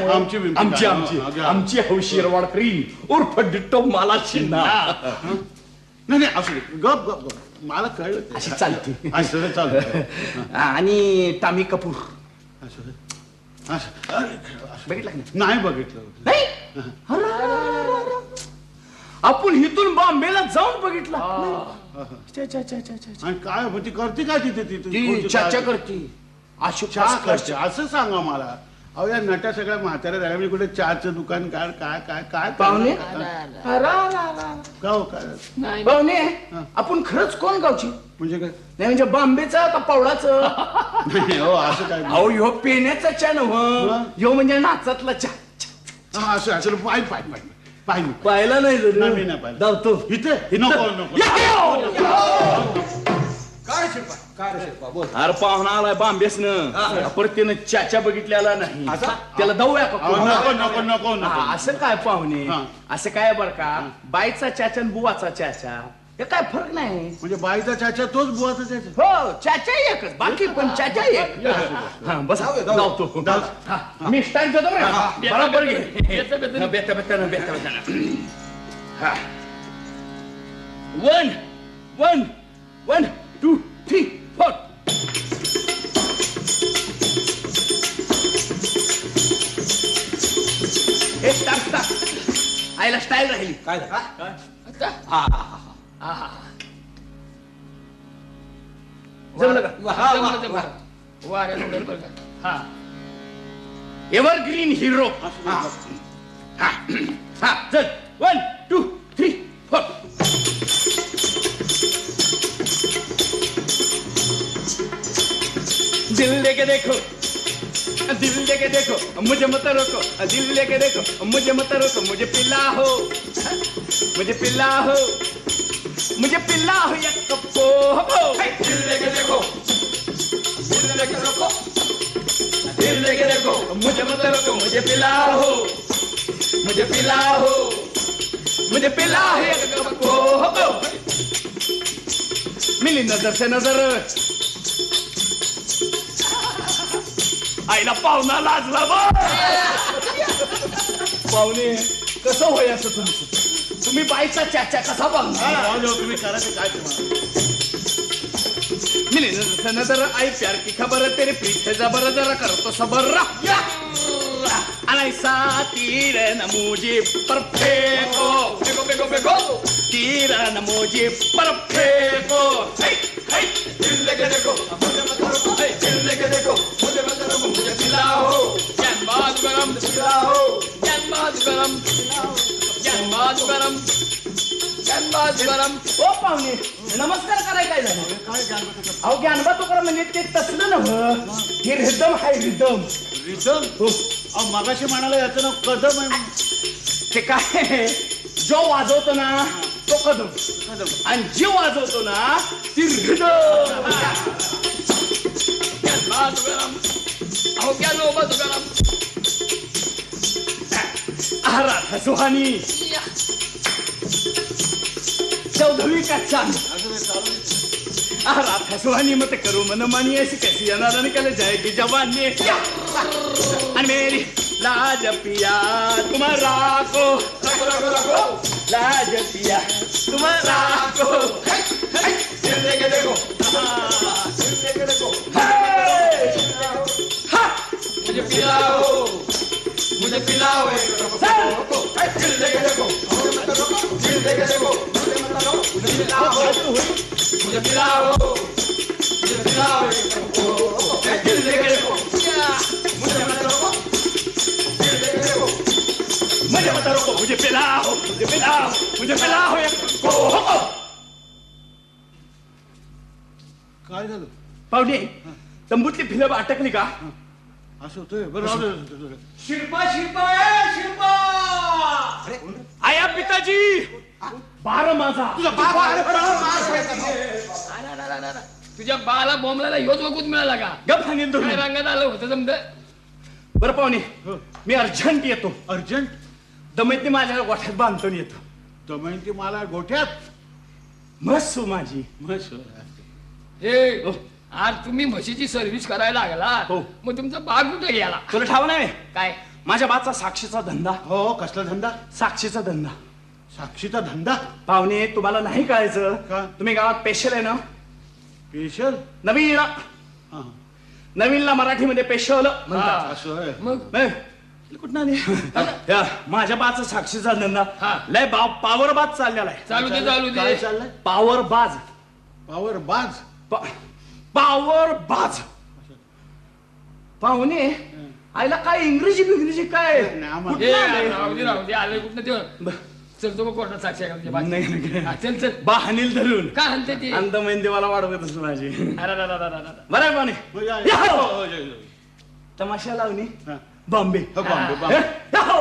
आमची हौशी रडकरीन उर्फ डिट्टो मला शिंदा. नाही असू दे. गप मला कळलं. अशी चालते. असं चालतं. आणि टामी कपूर असं बघितलं नाही बघितलं. नाही आपण इथून बॉम्बेला जाऊन बघितला आणि काय होती करते काय तिथे ती चर्चा करते चहा करते असं सांगा मला. अहो या नट्या सगळ्या म्हाताऱ्या झाल्या म्हणजे कुठे चहाचं दुकान काढ काय काय काय पाहुणे का हो काय पाहुणे आपण खरंच कोण गावची म्हणजे काय नाही म्हणजे बॉम्बेचा का पवळाचं नाही हो असं काय अहो ह्यो पेण्याचा चहा नव्ह ह्यो म्हणजे नाचातला चहा हा असं असं पाय पाय पाय पाय पाहिला नाही जरी नाही, मी नाही पाहिलं. धावतो इथे नको नको अरे पाहुणा आलाय बांबेसनं परत त्यानं चाचा बघितलेला नाही त्याला जाऊया का अहो, नको नको नको नको हा, असं काय पाहुणे हा. असं काय बर का बाईचा चाचा आणि बुवाचा चाचा हे काय फरक नाही म्हणजे बाईचा चाचा तोच बुवाचा चाचा. हो चाचा एकच बाकी पण चाचा एक हा बस जाऊतो मी स्टाईल देतो बरं बरोबर घे बेता बेता हा 1 1 1 2 3 4 हे स्टार्ट आईला स्टाईल राहिली काय जमलं का एव्हरग्रीन हिरो चल 1 2 3 4 दिल लेके देखो मुझे मत रोको दिल लेके देखो मुझे मत रोको मुझे पिला हो या कप्पो दिल लेके देखो मुझे मत रोको मुझे पिला हो या कप्पो मिली नजर से नजर आईला पाहुणा लाजला बा पाहुणे कसं होय असं तुमचं तुम्ही बाईचा चाचा कसा बघणार तुम्ही करा ते काय तुम्हाला मिली नजर आई प्यार की खबर तेरे पीछे जबर जरा करतो सबर अनायसा तीर नमूजी पर फेंको बेगो तीर नमूजी पर फेंको दिल लेके देखो मुझे मत रोको दिल लेके देखो मुझे मत रोको मुझे पिलाओ ज्ञान बात गरम पिलाओ ज्ञान बात गरम ओ पाहुणे नमस्कार कराय काय झालं अहो ज्ञानबा तुकाराम म्हणजे ते तसलं नव्हं हे रिदम हाय रिदम हो अहो मगाशी म्हणाला याचं नाव कदम आहे. ते काय जो वाजवतो ना तो कदम आणि जे वाजवतो ना ती रिदम राधा सुहानी चौधरी का चांद राधा सुहानी मत करू मन मानी ऐसी कैसी अनारन कल जाएगी जवानी आणि मेरी लाज पिया तुम्हारा को लाज पिया तुम्हारा को मुझे पिलाओ मुझे पिलाओ मुझे पिलाओ मुझे मत रोको मुझे पिलाओ काय झालं पाहुणे तंबूतली फिल्म अटकली का असं होतंय बरं शिल्पा आया पिताजी बार माझा तुझ्या बाला बॉम्बला ह्योच वगूत मिळाला का गप्पाने काय रंगात आलं होतं जमत बरं पाहुणे मी अर्जंट येतो अर्जंट दमयतनी माझ्या गोठ्यात बांधतो येतो दमयंती मला गोठ्यात मस्त माझी मस्त हे आज तुम्ही म्हशीची सर्व्हिस करायला लागला हो. मग तुमचा बाग कुठे गेला तुला ठाव नाही काय माझ्या बाचा साक्षीचा धंदा हो कसला धंदा साक्षीचा धंदा साक्षीचा धंदा पाहुणे तुम्हाला नाही कळायचं का? तुम्ही गावात पेशल आहे ना स्पेशल नवीनला मराठीमध्ये पेशल म्हणतात असं आहे मग नाही, कुठं आली माझ्या बाचं साक्षी झालं ना लय पावर बाज चाललेला आहे. चालू दे चालू काय दे चाललंय? पावर बाज पावर बाज. पावर बाज पाहुणे आईला काय इंग्रजी काय नाही, आम्हाला- ए, कुठलं आलंय? राहू दे आले कुठं ते चल तो कोर्टात साक्षी आहे का तुझ्या नाही, बाजूला? नाही. हा, चल चल बा हानील धरून काय म्हणते ती अंतमेन देवाला वाढवतच माझी अरे बरं आहे पाहुणे म्हणजे आहे. या हो. हो, हो, हो. तमाशा लावणी हा. बॉम्बे हो, बॉम्बे, हे, बॉम्बे. या हो.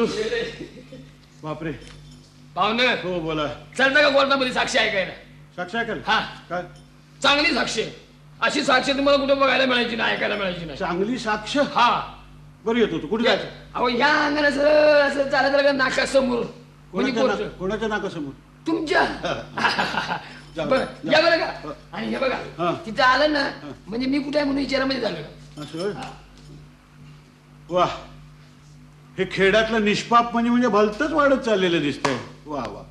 उफ. बापरे. पाहुणे हो बोला. चलता का कोर्टामध्ये साक्षी ऐकायला साक्षी कर. हा. काय चांगली साक्षी आहे. अशी साक्षी तुम्हाला कुठे बघायला मिळायची नाही ऐकायला मिळायची नाही चांगली साक्ष. हा बरं येतो तू कुठे जायचं? अहो ह्या अंगणात सरळ असं चालत राहिलं का नाकासमोर म्हणजे कोणाच्या कोर्ट कोणाच्या नाकासमोर? तुमच्या जाऊ, बरं जाऊ. या बरं का आणि हे बघा हा. तिथं आलं ना म्हणजे मी कुठे आहे म्हणून विचारामध्ये झालं असं होय? वा हे खेड्यातलं निष्पाप म्हणजे भलतच वाढत चाललेलं दिसतंय. वा वा